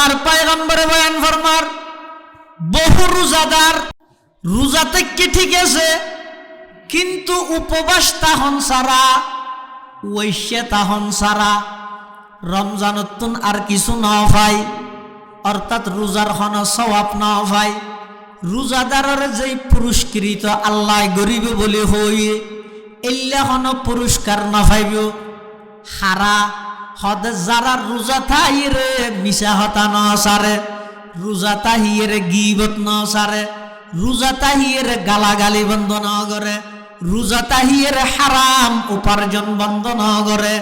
আল্লাহর পয়গম্বরে বয়ান ফরমার বহু রোজাদার রোজাতে কি ঠিক আছে, কিন্তু উপবাস তাহন সারা, ঐশে তাহন সারা, রমজানতুন আর কিছু না ভাই, অর্থাৎ রোজার হন সওয়াব না ভাই। রোজাদারের যেই পুরস্কৃত আল্লাহ গরিব বলে হই এল্লা হন পুরস্কার না ভাইব হারা হদ যারা রোজা থাইরে মিশা হতা ন সারে, রোজা তাহিয়ের গিবত ন সারে, রোজা তাহিয়ের গালাগালি বন্ধ ন করে, রোজা তাহিয়ের হারাম উপার্জন বন্ধ ন করে,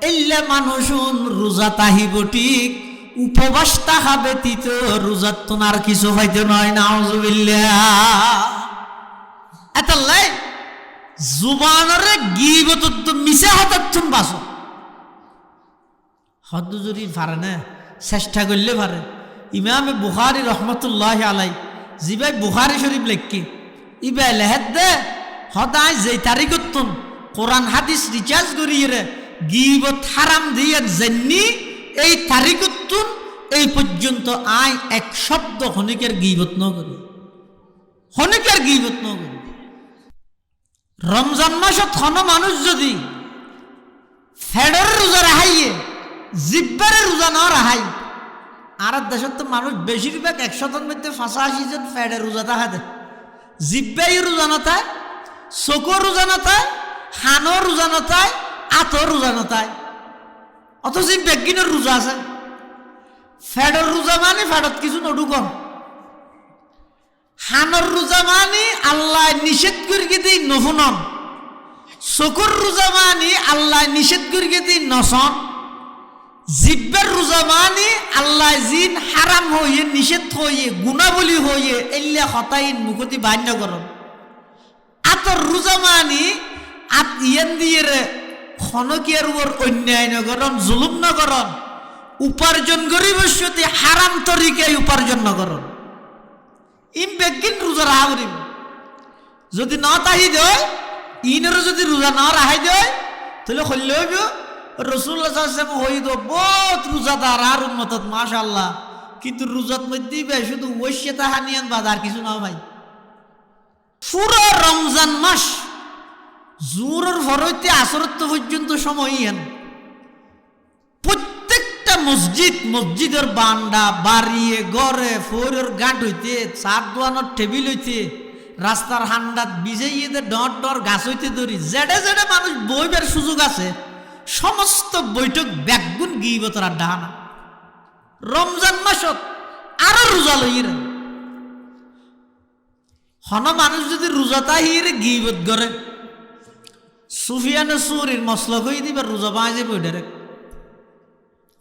এল্লা মানুষুন রোজা তাহিব ঠিক, উপবাস তাহা ব্যতীত রোজার তোনার কিছু হইতে নয়। নাউজুবিল্লাহ। এতাল্লাই জুবানরে গিবত তো মিশা হতাচ্ছুন বাসো হদ যদি পারে না, চেষ্টা করলে পারে। ইমামে বুখারী রহমতুল্লাহ আলাই জিবাই বুখারী শরীফ লেখকি ইবাই লেহেদ দে হদায় যে তারিখতুন কোরআন হাদিস রিচার্জ করিয়ে গিবত হারাম দিয়ে জেননি এই তারিখতুন এই পর্যন্ত আয় এক শব্দ হনিকের গিবত ন করি, হনিকের গিবত ন করি। রমজান মাসত হন মানুষ যদি ফেডর রোজা রাহাইয়ে জিব্বারে রোজা ন রাহাই, আর দেশত তো মানুষ বেশিরভাগ 100 মধ্যে 85 জন ফেডে রোজা থাকা দেয়, জিব্বাই রোজা নতায়, চকুর রোজা নতায়, হানোর রোজা নতায়, আতর রোজা নতায়, অথচ বেগিনের রোজা আছে। ফেডর রোজা মানে ফেডত কিছু নডুকম, হানোর রোজা মানে আল্লাহ নিষেধ করিয়ে দিই নহুনম, চকুর রোজা মানে আল্লাহ নিষেধ করিয়ে দিই নসন, জিব্বের রোজা মানে আল্লাহ জিন হারাম হইয়ে নিষেধ হইয়ে গুণাবলী হইয়ে এল্লা হতাইন মুখতি বান্য করম। আতর রোজা মানে আত ইয়েন দিয়ে খনকিয়ার উপর অন্যায় নগরণ জুলুম নগরণ, উপার্জন গরিবস্যতি হারাম তরিকায় উপার্জন নগরণ। ইম বেগিন রোজা রাহা করিম যদি ন তাহি দেয়, ইনেরও যদি রোজা ন রাহাই দেয় তাহলে হইলে হইব রসুল্লাহ হইদ বহুত রোজাদার আর উন্মত মাশাআল্লাহ, কিন্তু রোজাত মধ্যেই বে শুধু ওইসে তাহানিয়ান বাদ আর কিছু না ভাই। পুরো রমজান মাস জোরের ভরতে আসরত্ব পর্যন্ত সময় হেন প্রত্যেকটা মসজিদের বান্ডা বাড়িয়ে গড়ে ফোরের গাঁট হইতে, চার দোয়ানোর টেবিল হইতে, রাস্তার হান্ডাত বিজয়ীদের ডর ডর গাছ হইতে ধরি জেডে জেডে মানুষ বইবের সুযোগ আছে, সমস্ত বৈঠক ব্যাগুন গিবতর আড্ডা হানা। রমজান মাসত আরো রোজা লইরে হন মানুষ যদি রোজা তাহিরে গিবত করে সুফিয়ান সুরির মসলক হয়ে দিবে রোজা বাজে বই ডাইরেক্ট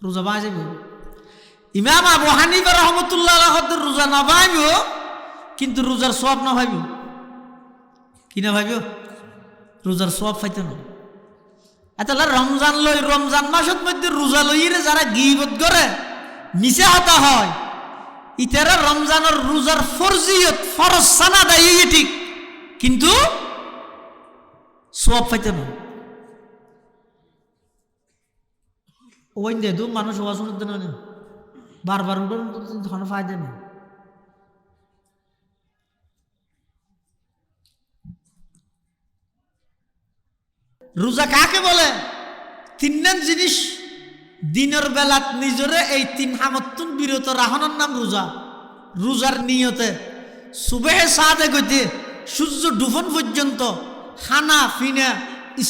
রোজা বাজে বই। ইমাম আবু হানিফা রহমতুল্লাহ রোজা না ভাইব, কিন্তু রোজার সওয়াব না ভাইব। কি না ভাইব? রোজার সওয়াব পাইতে না। এতলা রমজান মাসের মধ্যে রোজা লইরে যারা গিবত করে মিশা হতা হয়, ইতারা রমজানের রোজার ফরজিয়ত ফরজ সানা দেয় ঠিক, কিন্তু সওয়াব পাইতে না। ওই দে দু মানুষ ওয়াজ শুনতে না, বারবার উঠে কোনো ফায়দা নেই। রোজা কাকে বলে? তিনজন জিনিস দিনের বেলাত নিজরে এই তিন হামতুন বিরত রাহনের নাম রোজা। রোজার নিয়তে সুবেহে সাদে গইতে সূর্য ডুবন পর্যন্ত খানা ফিনা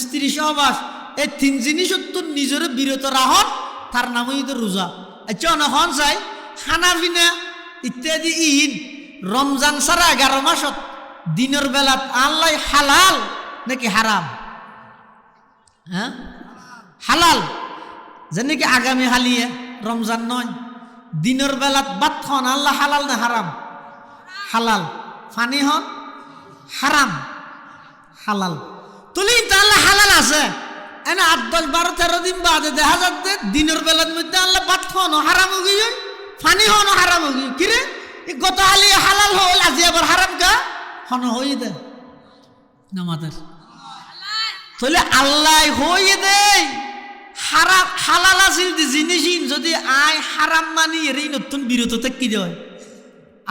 স্ত্রী সহবাস এই তিন জিনিসত্ব নিজরে বিরত রাহন, তার নামই তো রোজা। আচ্ছা অনেক চাই খানা ফিনা ইত্যাদি ইন রমজান ছাড়া 11 মাসত দিনের বেলাত আল্লাহ হালাল নাকি হারাম? হ্যাঁ হালাল, যেন কি আগামী হালিয়ে রমজান নয়, দিনের বেলাত বাত হন আল্লাহ হালাল না হারাম? হালাল। ফানি হন হারাম হালাল। তুলি আল্লাহ হালাল আছে এনে 8, 10, 12, 13 দিন বাদে দেখা যাচ্ছে দিনের বেলার মধ্যে আল্লাহ বাত হন হারাম হয়ে গিয়ে, ফানি হন হারাম হয়ে গিয়ে। কিরে গত হালিয়ে হালাল হল, আজি আবার হারাম কা হন হয়ে দে নামাদের। তাহলে আল্লাহ হয়ে দেয় হারাম হালাল আছিল জিনিস যদি আয় হারাম মানি এর নতুন বিরত কি দেয়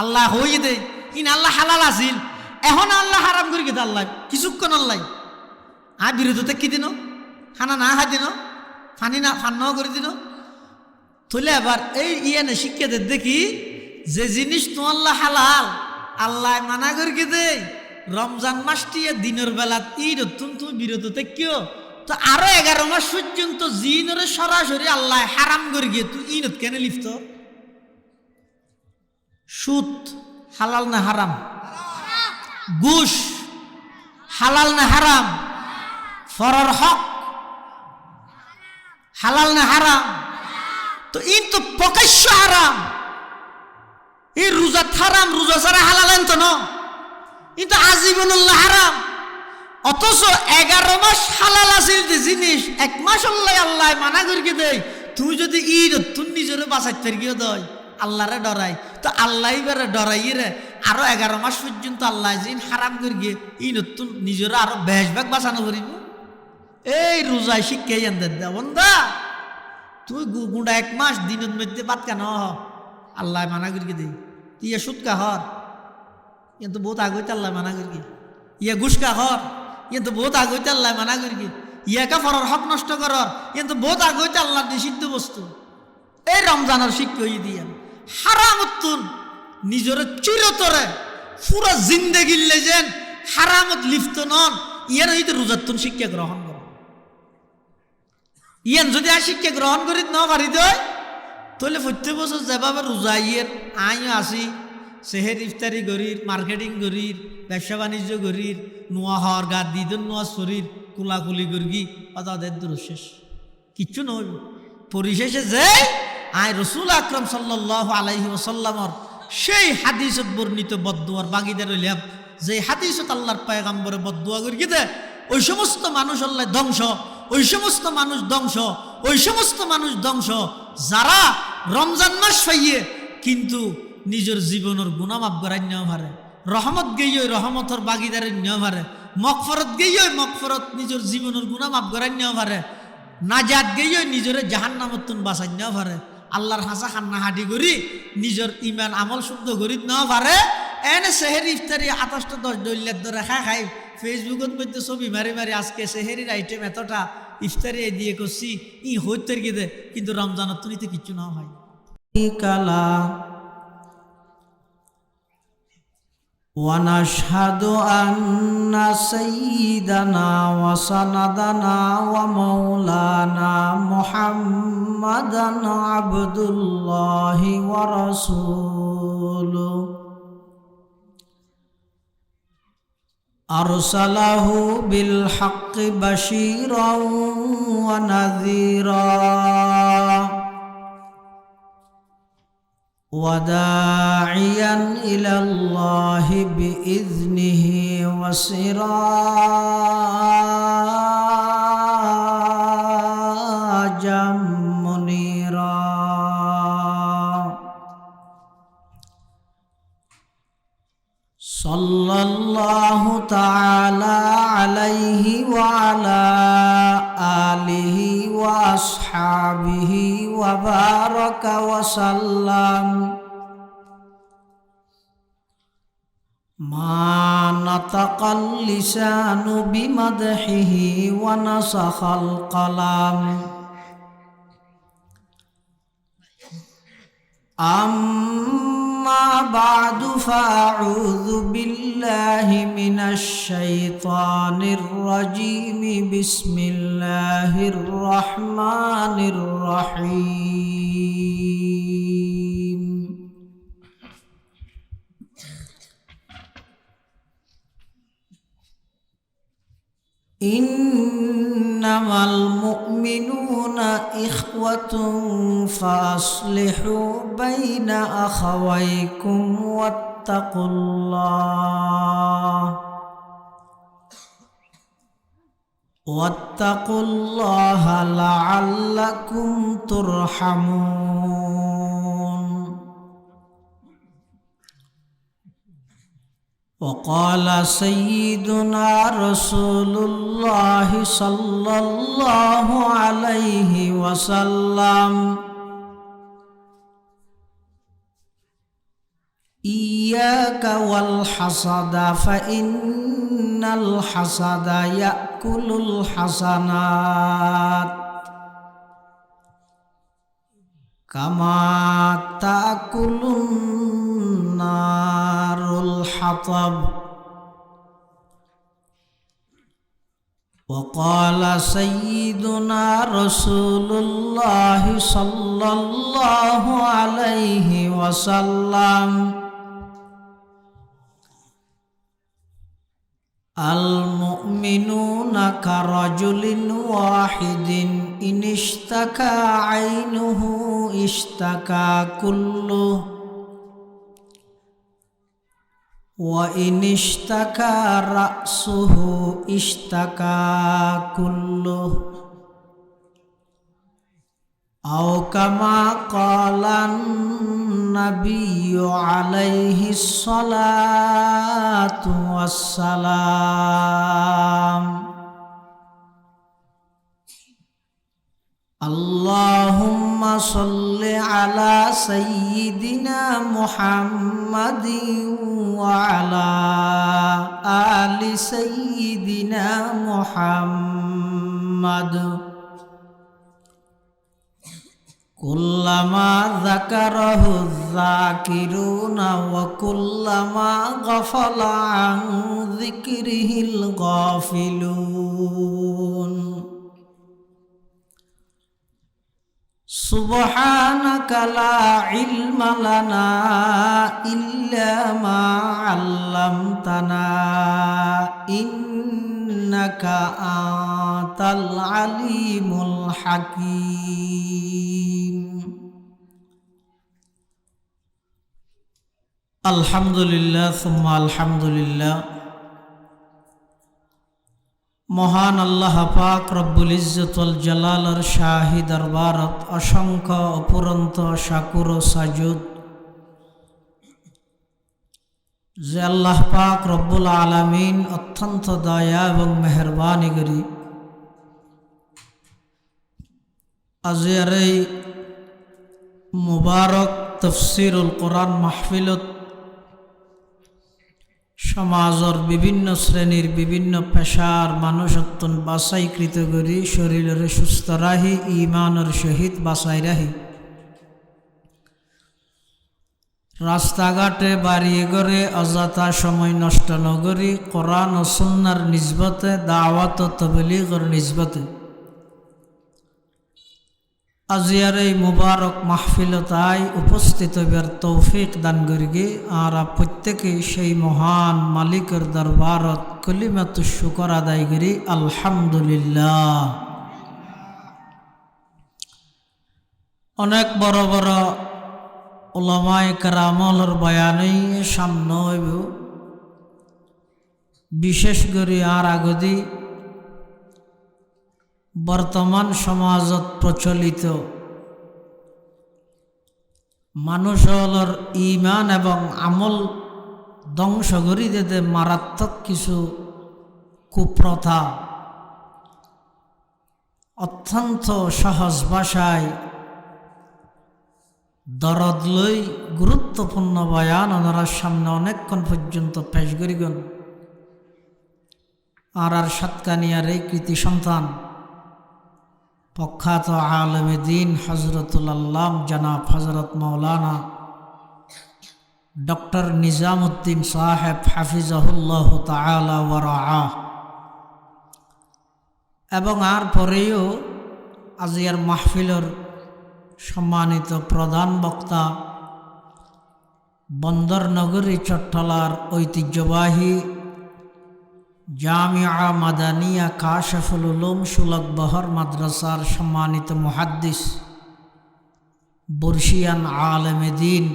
আল্লাহ হয়ে দে ইন আল্লাহ হালাল আছিল এখন আল্লাহ হারাম করে গেছে আল্লাহ কিছুক্ষণ আল্লাহ আয় বিরত কি দিন খানা না খাই দিন ফানি না ফান করে দিন তাহলে আবার এই ইয়ানে শিক্ষাদের দেখি যে জিনিস তো আল্লাহ হালাল আল্লাহ মানা করে দে রমজান মাসটি দিনের বেলা ঈদ তুমি বিরত কিও তো আরো 11 মাস পর্যন্ত জিনরে সরাসরি আল্লাহ হারাম করে গিয়ে তুই ঈদ কেন লিপ্ত সুদ হালাল না হারাম ঘুষ হালাল না হারাম ফরর হক হালাল না হারাম তো ঈদ তো প্রকাশ্য হারাম এই রোজা হারাম রোজা ছাড়া হালাল তো না কিন্তু আজীবনুল্লাহ হারাম অথচ 11 মাস হালাল আছিল যে জিনিস 1 মাস আল্লাহ মানা করে দেয় তুই যদি ঈদ তুই নিজের বাঁচাইতে গিয়ে দেয় আল্লাহরে ডরাই তো আল্লাহ এবারে ডরাই রে আরো 11 মাস পর্যন্ত আল্লাহ জিন হারাম করে গিয়ে ঈদ তুই নিজের আরো বেশভাগ বাঁচানো করিব এই রোজায় শিক্ষাই আনতে দে বন্ধা তুই গুঁড়া 1 মাস দিনের মধ্যে বাদ কেন আল্লাহ মানা করে দেয় তুই সুদ কাহর কিন্তু বহুত আগে আল্লাহ মানা করি ইয়া ঘুষ কাহর কিন্তু বহুত আগে আল্লাহ মানা করি ইয়াকা ফরার হক নষ্ট করার কিন্তু বহুত আগে আল্লাহ নিষিদ্ধ বস্তু এই রমজানের শিক্ষা দিয়ে হারাম উত্তুন নিজের চিরতরে পুরো জিন্দেগি লেজেন হারামত লিপ্ত নন ইয়ার হইতে রোজাতুন শিক্ষা গ্রহণ কর ইয়ান যদি আর শিক্ষা গ্রহণ করি ন পারি দেয় তাহলে প্রত্যেক বছর যেভাবে রোজা ইয়ের আইও আসি সেহের ইফতারি গরির মার্কেটিং গরির ব্যবসা বাণিজ্য গরির নোয়া হওয়ার গা দিদন নোয়া শরীর কুলাকুলি গর্গি তাদের দুরশেষ কিচ্ছু নয় পরিশেষে যে আয় রসুল আকরম সাল্লাল্লাহু আলাইহি ওয়াসাল্লামর সেই হাদিসত বর্ণিত বদদুয়ার বাগিদার হইলাম যে হাদিসত আল্লাহর পয়গম্বরে বদদুয়া করি দে ওই সমস্ত মানুষ আল্লাহ ধ্বংস ওই সমস্ত মানুষ ধ্বংস ওই সমস্ত মানুষ ধ্বংস যারা রমজান মাস পাইয়ে কিন্তু নিজের জীবনের গুনাহ মাফ করাই নেওয়া পারে রহমত গেই রহমতর বাগিদারে নেওয়া পারে মগফরত গেই মগফরত নিজের জীবনের গুনাহ মাফ করাই নেওয়া পারে নাজাত গেই নিজের জাহান্নামতুন বাঁচাই নেওয়া পারে আল্লাহর হাসা খান্না হাঁটি করি নিজের ইমান আমল শুদ্ধ করি নেওয়া পারে এনে সেহেরি ইফতারি 28-10 ডলার ধরে খাই ফেসবুকের মধ্যে ছবি মারি মারি আজকে সেহেরির আইটেম এতটা ইফতারি দিয়ে করছি ই হইতে গিয়ে কিন্তু রমজানত তুলিতে কিচ্ছু না হয় কালা ونشهد أن سيدنا وسندنا ومولانا محمدا عبد الله ورسوله أرسله بالحق بشيرا ونذيرا وداعيا إلى الله بإذنه وسراجا منيرا صلى الله تعالى عليه وعلى آله وأصحابه وبارك وسلم ما نطق اللسان بمدحه ونسخ القلم أما بعد فأعوذ بالله من الشيطان الرجيم بسم الله الرحمن الرحيم إنما المؤمنون إخوة فأصلحوا بين أخويكم واتقوا الله لعلكم ترحمون وقال سيدنا رسول الله صلى الله عليه وسلم إياك والحسد فإن الحسد يأكل الحسنات كما تأكل النار الحطب وقال سيدنا رسول الله صلى الله عليه وسلم المؤمنون كرجل واحد إن اشتكى عينه اشتكى كله وإن اشتكى رأسه اشتكى كله أو كما قال النبي عليه الصلاة والسلام اللهم صل على سيدنا محمد وعلى آل سيدنا محمد كلما ذكره الذاكرون وكلما غفل عن ذكره الغافلون سبحانك لا علم لنا إلا ما علمتنا إنك أنت العليم الحكيم الحمد لله ثم الحمد لله মহান আল্লাহ পাক রব্বুল ইজ্জতুল জালালের শাহী দরবারত অসংখ্য অপুরন্ত শাকুর ও সাজুদ যে আল্লাহ পাক রব্বুল আলামিন অত্যন্ত দয়া এবং মেহেরবানি করি আজকের এই মুবারক তাফসীরুল কোরআন মাহফিলত সমাজের বিভিন্ন শ্রেণীর বিভিন্ন পেশার মানুষ অত্যন্ত বাছাইকৃত করি শরীরের সুস্থ রাহি ইমানের সহিত বাছাই রাহি রাস্তাঘাটে বাড়িয়ে গড়ে অযথা সময় নষ্ট নগরী কোরআন ও সুন্নাহর নিসবতে দাওয়াত ও তাবলীগের নিসবতে আজিয়ার এই মুবারক মাহফিলতায় উপস্থিত হইবার তৌফিক দান করিগে আর প্রত্যেকে সেই মহান মালিকের দরবারত কলিমাতু শুকর আদায় করি আলহামদুলিল্লাহ। অনেক বড় বড় উলামায়ে কেরামর বয়ানই সামনে হইব, বিশেষ করে আর আগদি বর্তমান সমাজত প্রচলিত মানুষের ইমান এবং আমল ধ্বংস করি দিতে মারাত্মক কিছু কুপ্রথা অত্যন্ত সহজ ভাষায় দরদ লই গুরুত্বপূর্ণ বয়ান ওনার সামনে অনেকক্ষণ পর্যন্ত পেশ করিগন। আর সাতকানিয়ার এই কৃতি সন্তান প্রখ্যাত আলেমে দ্বীন হযরতুল আল্লাম জনাব হযরত মাওলানা ডক্টর নিজামুদ্দিন সাহেব হাফিজাহুল্লাহ তাআলা ওয়া রাআহ, এবং আর পরেও আজিয়ার মাহফিলের সম্মানিত প্রধান বক্তা বন্দর নগরী চট্টলার ঐতিহ্যবাহী জামিয়া মাদানিয়া কাশফুল উলুম সুলক বহর মাদ্রাসার সম্মানিত মুহাদ্দিস বর্ষিয়ান আলেমে দ্বীন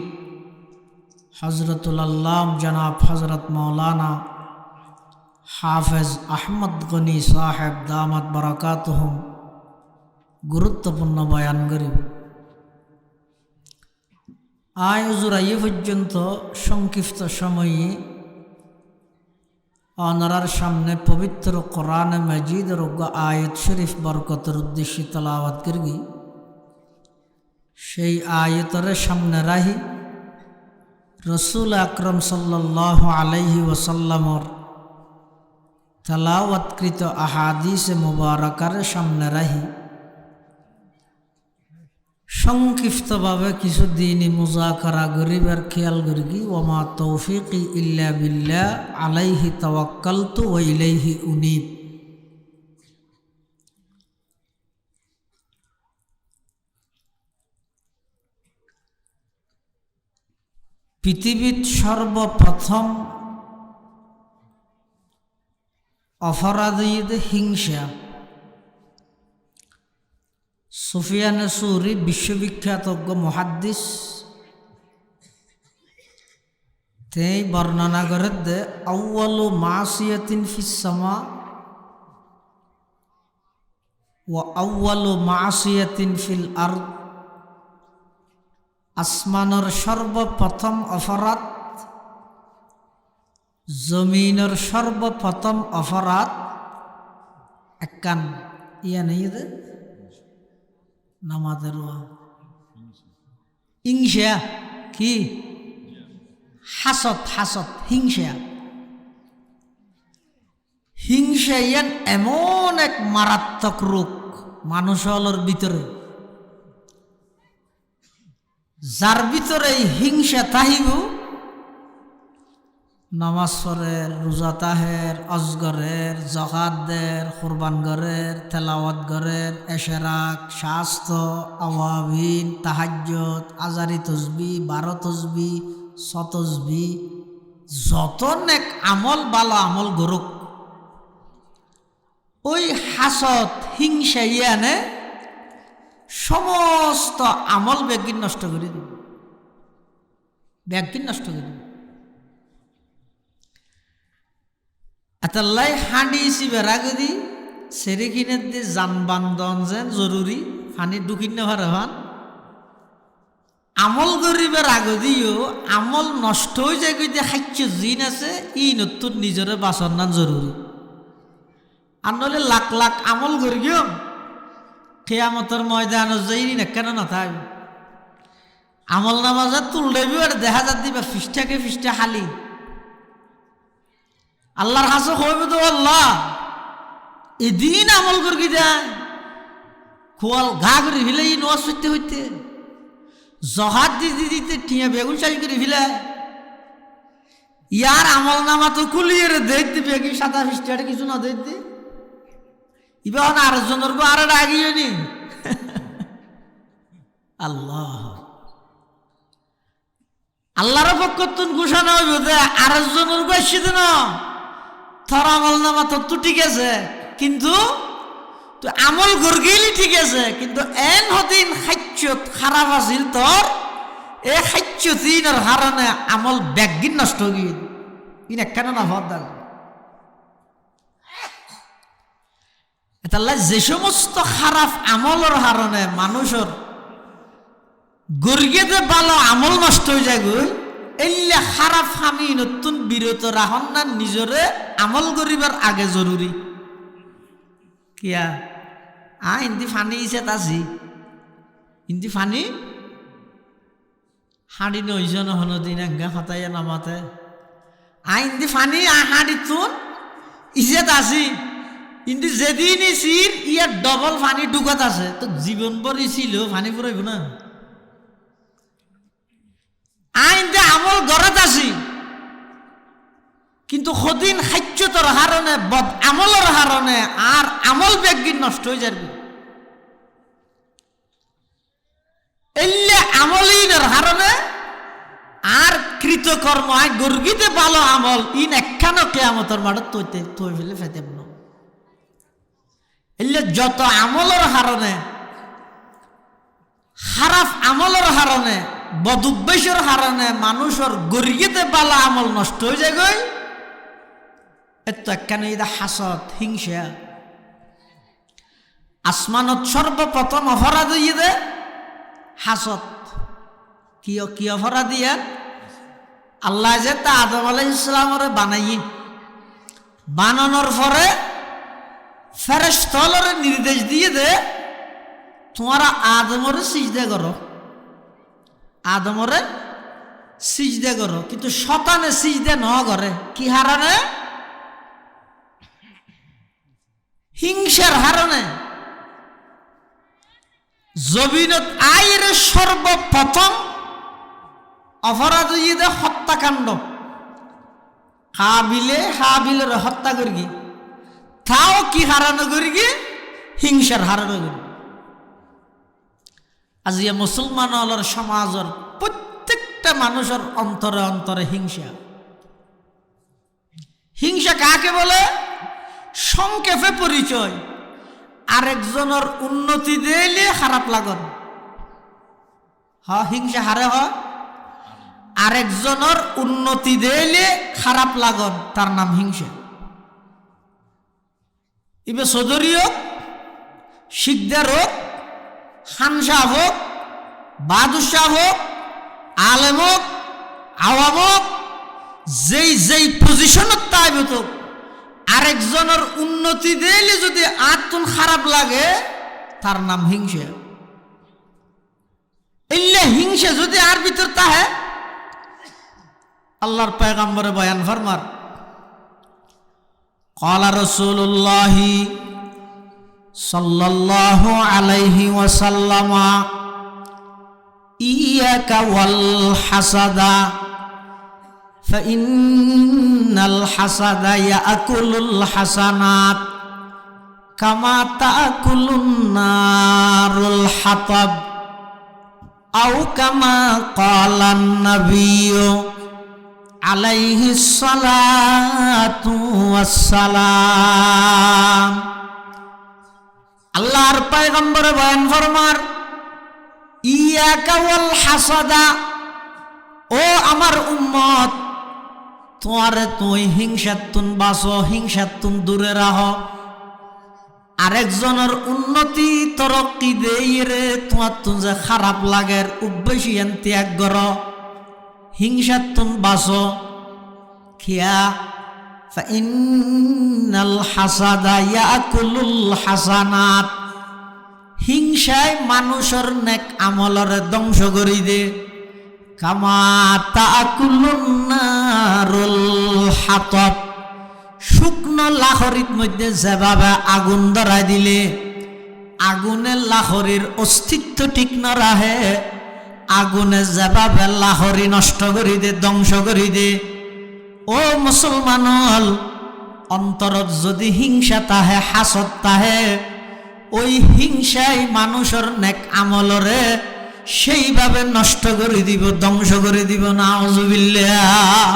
হযরতুল আল্লাম জনাব হযরত মাওলানা হাফেজ আহমদ গনি সাহেব দামাত বারাকাতুহুম গুরুত্বপূর্ণ বয়ান করিব। আয় হুজুর এই পর্যন্ত সংক্ষিপ্ত সময়ে অনরার সামনে পবিত্র কোরআন মজিদের আয়াত শরীফ বরকতের উদ্দেশ্যে তেলাওয়াত করি। সেই আয়াতের সামনে রাহি রসুল আকরম সাল্লাল্লাহু আলাইহি ওয়াসাল্লামর তেলাওয়াতকৃত আহাদিসে মুবারাকার সামনে রাহি সংক্ষিপ্তভাবে কিছু দিনই মুজাকারা গরিবের খেয়াল করি। ওমা তৌফিকি ইল্লা বিল্লাহ আলাইহি তাওয়াক্কালতু ওয়া ইলাইহি উনীব। পৃথিবীর সর্বপ্রথম অপরাধীদ হিংসা। সুফিয়ান সৌরি বিশ্ববিখ্যাত মুহাদ্দিস তেই বর্ণনা করে দে আউয়ালু মাসিয়াতিন ফিস সামা ওয়া আউয়ালু মাসিয়াতিন ফিল আরদ। আসমানের সর্বপ্রথম অপরাধ, জমিনের সর্বপ্রথম অপরাধ একখান ইয়া নেই নামাজের হিংসা। কি? হাসত, হাসত, হিংসা। হিংসা ইয়ান এমন এক মারাত্মক রোগ মানুষের ভিতরে, যার ভিতরে হিংসা তাহিব নামাজ পড়ের, রোজা তাহের, অজগরের, জকাত দের, কুরবান গরের, তেলাওয়াত গরের, এশরাক, শাস্ত্র, আওয়াবিন, তাহাজ্জুদ, আজারি তসবি, 12 তসবি, 100 তসবি, যত নেক আমল ভালো আমল গরুক, ওই হাসত হিংসা ইয়ানে সমস্ত আমল ব্যাগিন নষ্ট করে দিব, ব্যাগিন নষ্ট করে দিব। আতাল্লাই হাঁডি সিবে রাগদি সেরে কিনে দিয়ে যানবান্ধন যেন জরুরি ফানি ঢুকিন নেওয়ার হান আমল গরিবের আগদিও আমল নষ্ট হয়ে যায় কইতে খাচ্য জিন আছে ই নতুন নিজরে বাসন না জরুরি। আর নইলে লাখ লাখ আমল করি গিয়ে কেয়ামতের ময়দান যাইনি না কেন না থাক আমল নামাজে তুল দেবি আর দেখা যাত দিবা ফিসটাকে ফিসটা হালি আল্লাহর হাসে হইবে তো আল্লাহ এদিন আমল করি দেয় খোয়াল ঘা করে ফেলে ই নোয়াজ হইতে হইতে জহাদ দিতে দিতে টিয়া বেগুন চাই করে ফেলে ইয়ার আমল নামা তো কুলিয়ে দেখতে বেগুন সাদা ফিসটা কিছু না দেখতে ইবা আর জনের গো আর আগিয়ে নি আল্লাহ আল্লাহর পক্ষতুন ঘোষণা হইব যে আর জনের গো আসছে না তোর আমল নামা তো ঠিক আছে কিন্তু তো আমল গরগেলি ঠিক আছে কিন্তু এন হদিন খাচ্ছত খারাপ আছিল তোর এ খাচ্ছতিনের হারণে আমল ব্যাগিন নষ্ট গিয়ে ইন কেন না ভদ্দাল তাহলে যে সমস্ত খারাপ আমলের হারণে মানুষের গর্গেতে ভালো আমল নষ্ট হয়ে যায় গো এলে খারাপ আমি নতুন বিরত রাহন না নিজরে আমল করিবার আগে জরুরি কিয়া ইন্দি ফানি ইছে তাজি ইন্দি ফানি হাঁড়ি নইজন হনদিন এঙ্গা হতাইয়া নামাতে ইন্দি ফানি হাঁড়ি তুন ইছে তাজি কিন্তু যেদিন ইসির ইয়ার ডবল পানি ঢুকাত আছে তো জীবন ভর ছিল পানি ফুরাইব না আইন যে আমল গড়াত আছি কিন্তু সদিন খাচ্যতর হারণে বদ আমলের হারণে আর আমল ব্যাগিন নষ্ট হয়ে যাবে এলে আমলিনের হারণে আর কৃতকর্ম গর্গিতে ভালো আমল ইন একখানো কেয়ামতের মাঠে তৈতে তৈ ফেলে ফেতে না এলে যত আমলের হারণে খারাপ আমলের হারণে বদুব্বেশের হারণে মানুষের গরিয়েতে বালা আমল নষ্ট হয়ে যায় গই এত একখানে এটা হাসত হিংসা আসমানত সর্বপ্রথম অপরাধ হইয়ে দে হাসত কি অপরাধ দিয়া আল্লাহ যে তা আদম আলাইহিস সালামরে বানাই বানানোর পরে ফেরেশতাদের নির্দেশ দিয়ে দে তোমরা আদমরে সিজদা করো, আদমরে সিজদা করো। কিন্তু শতানে সিজদা ন করে, কি হারানে? হিংসার হারণে। জমিনত আয়ের সর্বপ্রথম অপরাধ হইয়ে হত্যাকাণ্ড। হাবিলের হত্যা করি, তাও কি হারানো করি? হিংসার হারানো করি। আজিয়া মুসলমান সমাজের প্রত্যেকটা মানুষের অন্তরে অন্তরে হিংসা। হিংসা কাকে বলে? সংক্ষেপে পরিচয়, আরেকজনের উন্নতি দিলে খারাপ লাগন। হিংসা হারে হয়, আরেকজনের উন্নতি দিলে খারাপ লাগন, তার নাম হিংসা। ইবে চৌধুরী হোক, শিকদার হোক, খানসাহ হোক, বাদশাহ হোক, আলেম হোক, আওয়াম হোক, যেই পজিশনত তাই হোক, আরেকজনের উন্নতি দিলে যদি আত্মন খারাপ লাগে, তার নাম হিংসা। ইল্লে হিংসা যদি আর ভিতর তাহে, আল্লাহর পয়গম্বরে বয়ান ফরমার, ক্বালা রাসূলুল্লাহি সাল্লাল্লাহু আলাইহি ওয়াসাল্লাম, ইয়াকা ওয়াল হাসাদা ফাইন্নাল হাসাদা ইয়াকুলুল হাসানাত কামা তাকুলুন নারুল হাতাব আও কামা ক্বালান নাবিয়্যু আলাইহিস সালাতু ওয়াসসালাম। আল্লাহর পয়গম্বর বয়ান ফরমার, ইয়াকা ওয়াল হাসাদা, ও আমার উম্মত, তোমারে তুই হিংসাতুন বাঁচো, হিংসাতুন দূরে রাহ। আরেকজনের উন্নতি তরক্কি দেই রে, তোমার তুন যে খারাপ লাগের উদ্বেশিয়ান ত্যাগ কর, হিংসাতুন বাঁচো। খিয়া ফাইন্নাল হাসাদা ইয়াকুলুল হাসানাত, হিংসায় মানুষের নেক আমলরে ধ্বংস করি দে। কামা তাকুলুন নারুল হাতাব, শুকনো লাখরির মধ্যে যেভাবে আগুন ধরাই দিলে আগুনের লাখরির অস্তিত্ব ঠিক না রাহে, আগুনে যেভাবে লাখরি নষ্ট করি দে, ধ্বংস করি দে। ও মুসলমান, অন্তরত যদি হিংসা তাহে, হাসদ তাহে, ওই হিংসাই মানুষের নেক আমলরে সেইভাবে নষ্ট করে দিব, ধ্বংস করে দিব। নাউজুবিল্লাহ।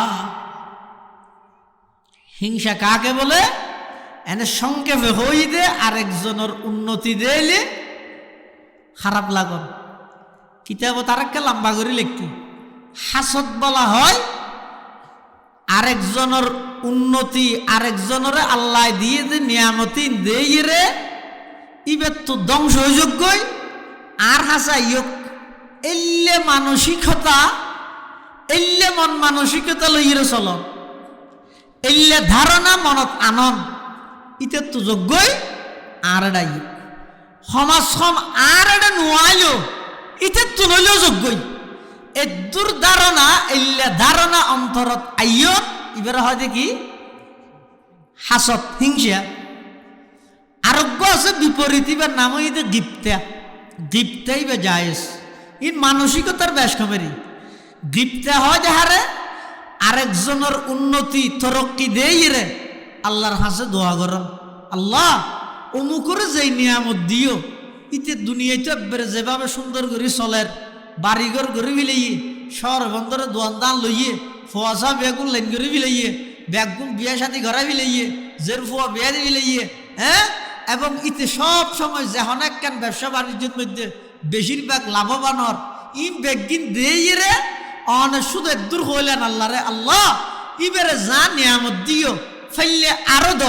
হিংসা কাকে বলে? এনে সংক্ষেপে হই দে আরেকজনের উন্নতি দিলে খারাপ লাগন। কিতাব তারাকে লম্বা করে লিখতি। হাসদ বলা হয় আরেকজনের উন্নতি, আরেকজনের আল্লাহ দিয়ে যে নিয়ামতি দেই রে, ইবের তো ধ্বংস যোগ্যই আর হাসা ইয়ক। এল্লে মানসিকতা, এল্লে মন মানসিকতা লইরে চল, এল্লে ধারণা মনত আনন্দ, ইতে তো যোগ্যই আর এটা ইয়ক। সমাজখন আর এটা নোয়াইল, ইতে তো লইলেও যোগ্যই। এদুর ধারণা, এল্লে ধারণা অন্তরত আইয়ত, ইবার হয় দেখি হাসত, হিংসা। আরোগ্য আছে বিপরীত, ইবার নাম হইতে গিপ্তা। গিপ্তাই বা জায়েজ, ই মানসিকতার বেশ কমেরি। গিপ্তা হয় যাহারে আরেকজনের উন্নতি তরক্কি দেই রে, আল্লাহর হাসে দোয়া করন, আল্লাহ অমুকরে যেই নিয়ামত দিও, ইতে দুনিয়াতে একবারে যেভাবে সুন্দর করে চলের, বাড়িঘর করে ফিলাইয়ে, শহর বন্দরে দোয়ান দান লইয়ে, ফুয়াশা বেগুন লাইন করে ফিলাইয়ে, বেগুন বিয়া শাদি ঘরা ফিলাইয়ে, জের ফুয়া বিয়া দিয়ে ফিলাইয়ে, হ্যাঁ। এবং ইতে সব সময় যেহন একখান ব্যবসা বাণিজ্যের মধ্যে বেশিরভাগ লাভবান হর, ই বেগিন দেই রে অনেক শুধু দূর হইলেন আল্লাহ রে, আল্লাহ ইবেরে যা নিয়ামত দিও ফাইলে আরো দ,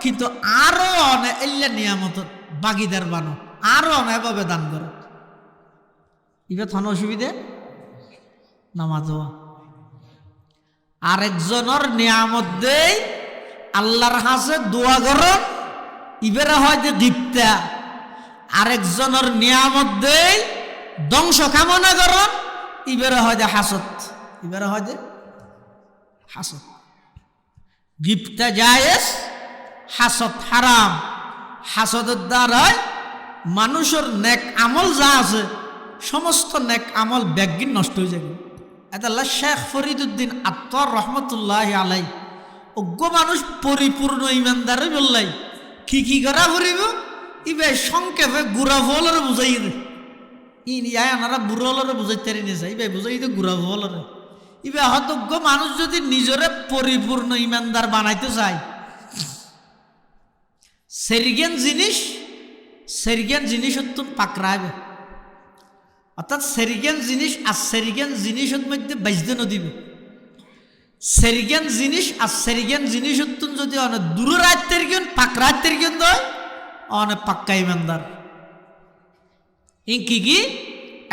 কিন্তু আরো অনে এল্লে নিয়ামত বাগিদার বানো, আরো অনে এভাবে দান করো। ইবে থান অসুবিধে নামাজ আরেকজনের নিয়ামত দেই, আল্লাহর হাসে দোয়া করন ইবেরা হয় যে গিপ্তা, আরেকজনের নিয়ামত দেই ধ্বংস কামনা করন ইবেরা হয় যে হাসত, ইবেরা হয় যে হাসত। গিপ্তা জায়েজ, হাসত হারাম। হাসদের দ্বারায় মানুষের নেক আমল যা আছে সমস্ত নেক আমল ব্যাগিন নষ্ট হয়ে যাবে। এতাল্লাহ শেখ ফরিদুদ্দিন আত্মর রহমতুল্লাহ আলাই অজ্ঞ মানুষ পরিপূর্ণ ইমানদারে বললাই কি করা ফুরিব ইবে সংক্ষেপে গুড়া ফলরে বুঝাই দে ইয়াই আনারা বুড়লরে বুঝাইতে নিয়ে ইবে বুঝাই দে গুড়া ফলরে। ইবে হতজ্ঞ মানুষ যদি নিজরে পরিপূর্ণ ইমানদার বানাইতে চায় সেরিগেন জিনিস হতুন পাকড়াইবে, অর্থাৎ সেরিগেন জিনিস আর সেরিগেন জিনিসের মধ্যে বাজতে নদিবে। সেরিগেন জিনিস আর সেরিগেন জিনিস হতুন যদি অনেক দূরের আয়ত্তের গেন পাকড়াইতের গেন দয় অনেক পাক্কা ইমানদার। ই কি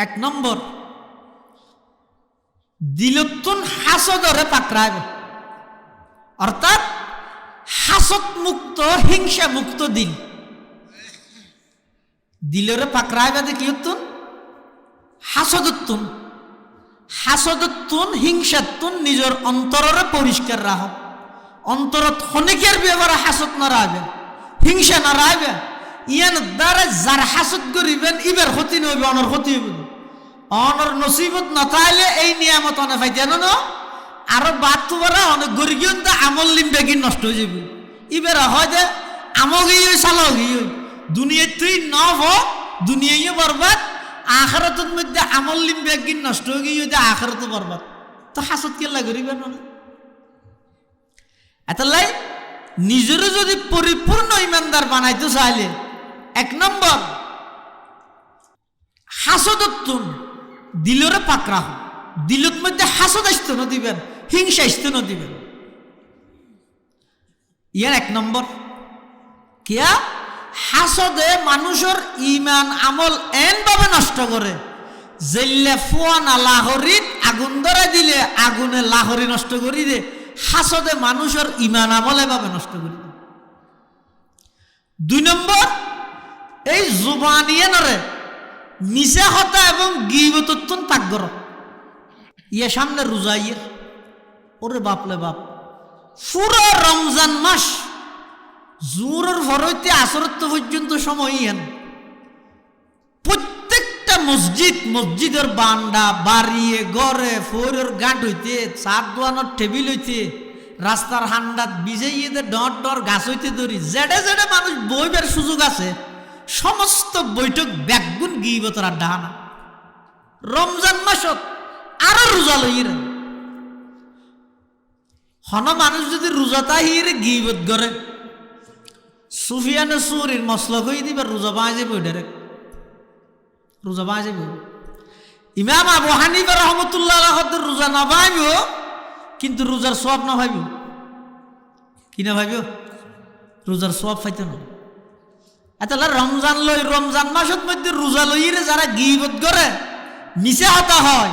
এক নম্বর দিলতুন হাসদরে পাকড়াইবে, অর্থাৎ হাসদ মুক্ত হিংসা মুক্ত দিল। দিলরে পাকড়াইবে কি হতুন হাসদতুন হিংসাতুন নিজের অন্তরে পরিষ্কার রাখ। অন্তরত অনেকের ব্যাপারে হাসদ না রাখবে, হিংসা না রাখবে। ইয়ান দ্বারা যার হাসদ করিবেন ইবের ক্ষতি নইবে, অনর ক্ষতি হইবে। অনর নসিবত না তাইলে এই নিয়ামত অনে পাইতেন না আরো বাদ তোরা অনেক গরিব আমল লিম বেগিন নষ্ট হয়ে যাবে। ইবেরা হয় যে আমগি চালগি দুনিয়ায় তুই নভ দুনিয়ায় বরবাদ, আখরাতের মধ্যে আমল লিম বেগিন নষ্ট হয়ে গিয়ে আখরাতে বরবাদ। তো হাসদ কেলা করিবেন না এতলাই নিজের যদি পরিপূর্ণ ইমানদার বানাইতে চাইলে এক নম্বর হাসদতুন দিলরে পাকড়া, দিলত মধ্যে হাসদ আসতে না দিবেন, হিংসা আসতে না দিবেন। ইয়ার এক নম্বর কিয়া হাসদে মানুষের ইমান আমল এন ভাবে নষ্ট করে জেলে ফুয়ানা লাহরিত আগুন ধরে দিলে আগুনে লাহরি নষ্ট করি দে। হাসদে মানুষের ইমান আমল এভাবে নষ্ট করি দে। দুই নম্বর এই জুবানিয়ে নরে মিশা হতা এবং গিবতত্তন পাকগর ইয়ে সামনে রোজা ইয়ে ওরে বাপলে বাপ পুরো রমজান মাস জোরের ভরইতে আসরত্ব পর্যন্ত সময় ইয়েন প্রত্যেকটা মসজিদের বান্ডা বাড়িয়ে গড়ে ফোরের গাঁট হইতে চার দোয়ানোর টেবিল হইতে রাস্তার হান্ডাত বিজয়ীদের ডর গাছ হইতে ধরি জেডে জেডে মানুষ বইবের সুযোগ আছে সমস্ত বৈঠক ব্যাগুন গিবতর আড্ডা হানা। রমজান মাসত আরো রোজা লইরে হন মানুষ যদি রোজাতা হিরে গিবত করে সুফিয়ানে সুরির মসলক হয়ে দিবে রোজা বাজে বই ডাইরেক্ট রোজা বাজে বই। ইমাম আবু হানিফা রহমতুল্লাহ রোজা না ভাইব কিন্তু রোজার সওয়াব না ভাইব। কি না ভাইব? রোজার সওয়াব পাইতে না। এতলা রমজান মাসের মধ্যে রোজা লইরে যারা গিবত করে মিশা হতা হয়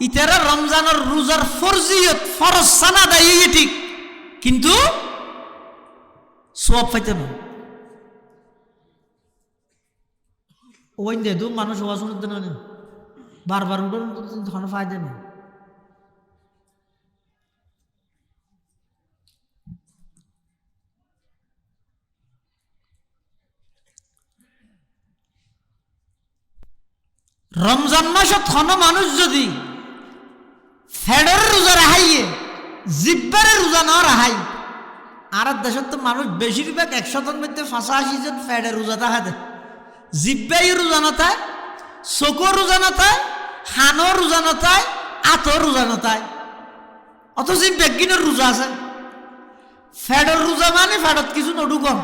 ইতারা রমজানের রোজার ফরজিয়ত ফরজ সানা দেয় ঠিক কিন্তু সওয়াব পাইতে না। ওই দে দু মানুষ ওয়াজ শুনতে না বারবার উঠে তখন ফায়দা নেই। রমজান মাসত হন মানুষ যদি ফেডের রোজা রাহাইয়ে জিব্বারে রোজা না রাহাই আর দেশের তো মানুষ বেশিরভাগ 100 মধ্যে 85 জন ফেডের রোজা দেখা দেয়। জিব্বাই রোজা না তাই, চকুর রোজা না তাই, হানোর রোজা না তাই, আতর রোজা না তাই, অথচ বেগিনের রোজা আছে। ফেডের রোজা মানে ফেডত কিছু নডুকন,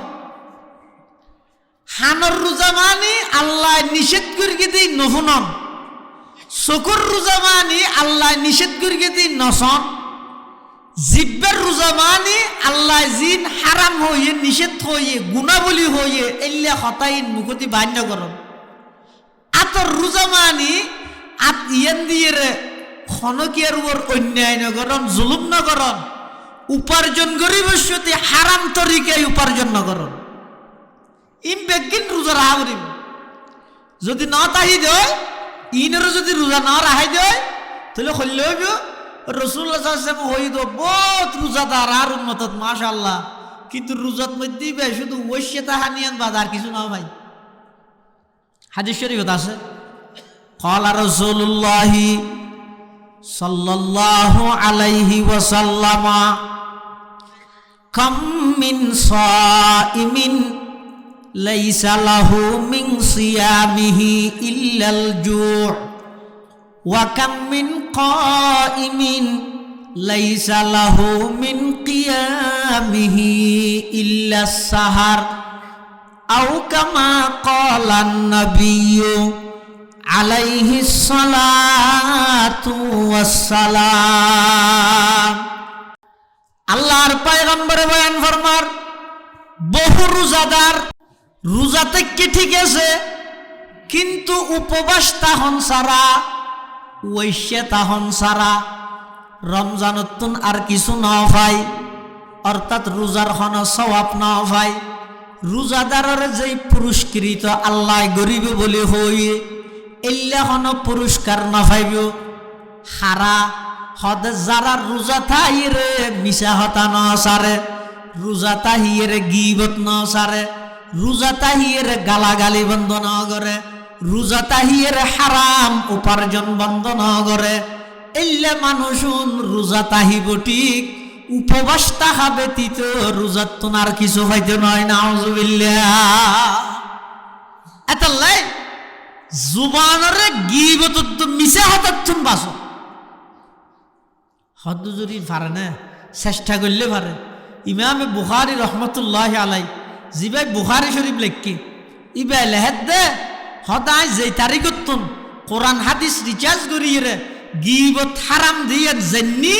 হানোর রোজা মানে আল্লাহ নিষেধ করিয়ে দিই নফুনন, চকুর রোজা মানে আল্লাহ নিষেধ করিয়ে দিই নসন, জিব্বের রোজা মানে আল্লাহ জিন হারাম হইয়ে নিষেধ হইয়ে গুণাবলী হইয়ে এল্লে হতাইন মুখতি বান্য করন। আতর রোজা মানে আত ইয়েন দিয়ে খনকিয়ার উপর অন্যায় নগরণ জুলুম নগরণ উপার্জন করি বসতে হারাম তরিকায় উপার্জন নকরণ ইম বেগিন রোজা রাহা করিম যদি ন তাহি দেয় ইনেরও যদি রোজা না রাহাই দেয় তাহলে হইলে হইব রসুল্লাহ হইদ বহুত রোজাদার আর উন্মত মাশাআল্লাহ কিন্তু রোজাত মধ্যেই ভাই শুধু ওইসে তাহানিয়ান বাদ আর কিছু না ভাই হাদিস শরীফ আছে ক্বালা রাসূলুল্লাহি সাল্লাল্লাহু আলাইহি ওয়াসাল্লাম কাম মিন সাইমিন লাইসা লাহু মিন সিয়ামিহি ইল্লাল জু' ওয়া কাম মিন কাইমিন লাইসা লাহু মিন কিয়ামিহি ইল্লাস সাহার আও কামা ক্বালান নাবিয়্যু আলাইহিস সালাতু ওয়াসসালাম আল্লাহর পয়গম্বরে বয়ান ফরমার বহু রোজাদার রোজাতে কি ঠিক আছে কিন্তু উপবাস তাহন সারা ওইসে তাহন সারা রমজানতুন আর কিছু না পাই অর্থাৎ রোজার হন সওয়াব না পাই রোজাদারের যেই পুরস্কৃত আল্লাহ গরিব বলে হই এল্লা হন পুরস্কার না পাইব হারা হদ যারা রোজা থাইরে মিশা হতা ন সারে রোজা তাহিরে গীবত ন সারে রোজা তাহিরে গালাগালি বন্ধ ন করে রোজা তাহিরে হারাম উপার্জন বন্ধ ন করে এল্লা মানুষুন রোজা তাহিব ঠিক উপবাস তাহা ব্যতীত রোজাত তোনার কিছু হইতে নয় নাউজুবিল্লাহ এতলাই জুবানরে গীবত তো মিশা হতাচ্ছুন বাসো হদ যদি পারে না চেষ্টা করলে পারে ইমামে বুখারী রহমতুল্লাহ আলাই জিবাই বুখারী শরীফ লেখকি ইবাই লেহেদ দে হদায় যে তারিখতুন কোরআন হাদিস রিচার্জ করিয়ে গীবত হারাম দিয়ে জেননি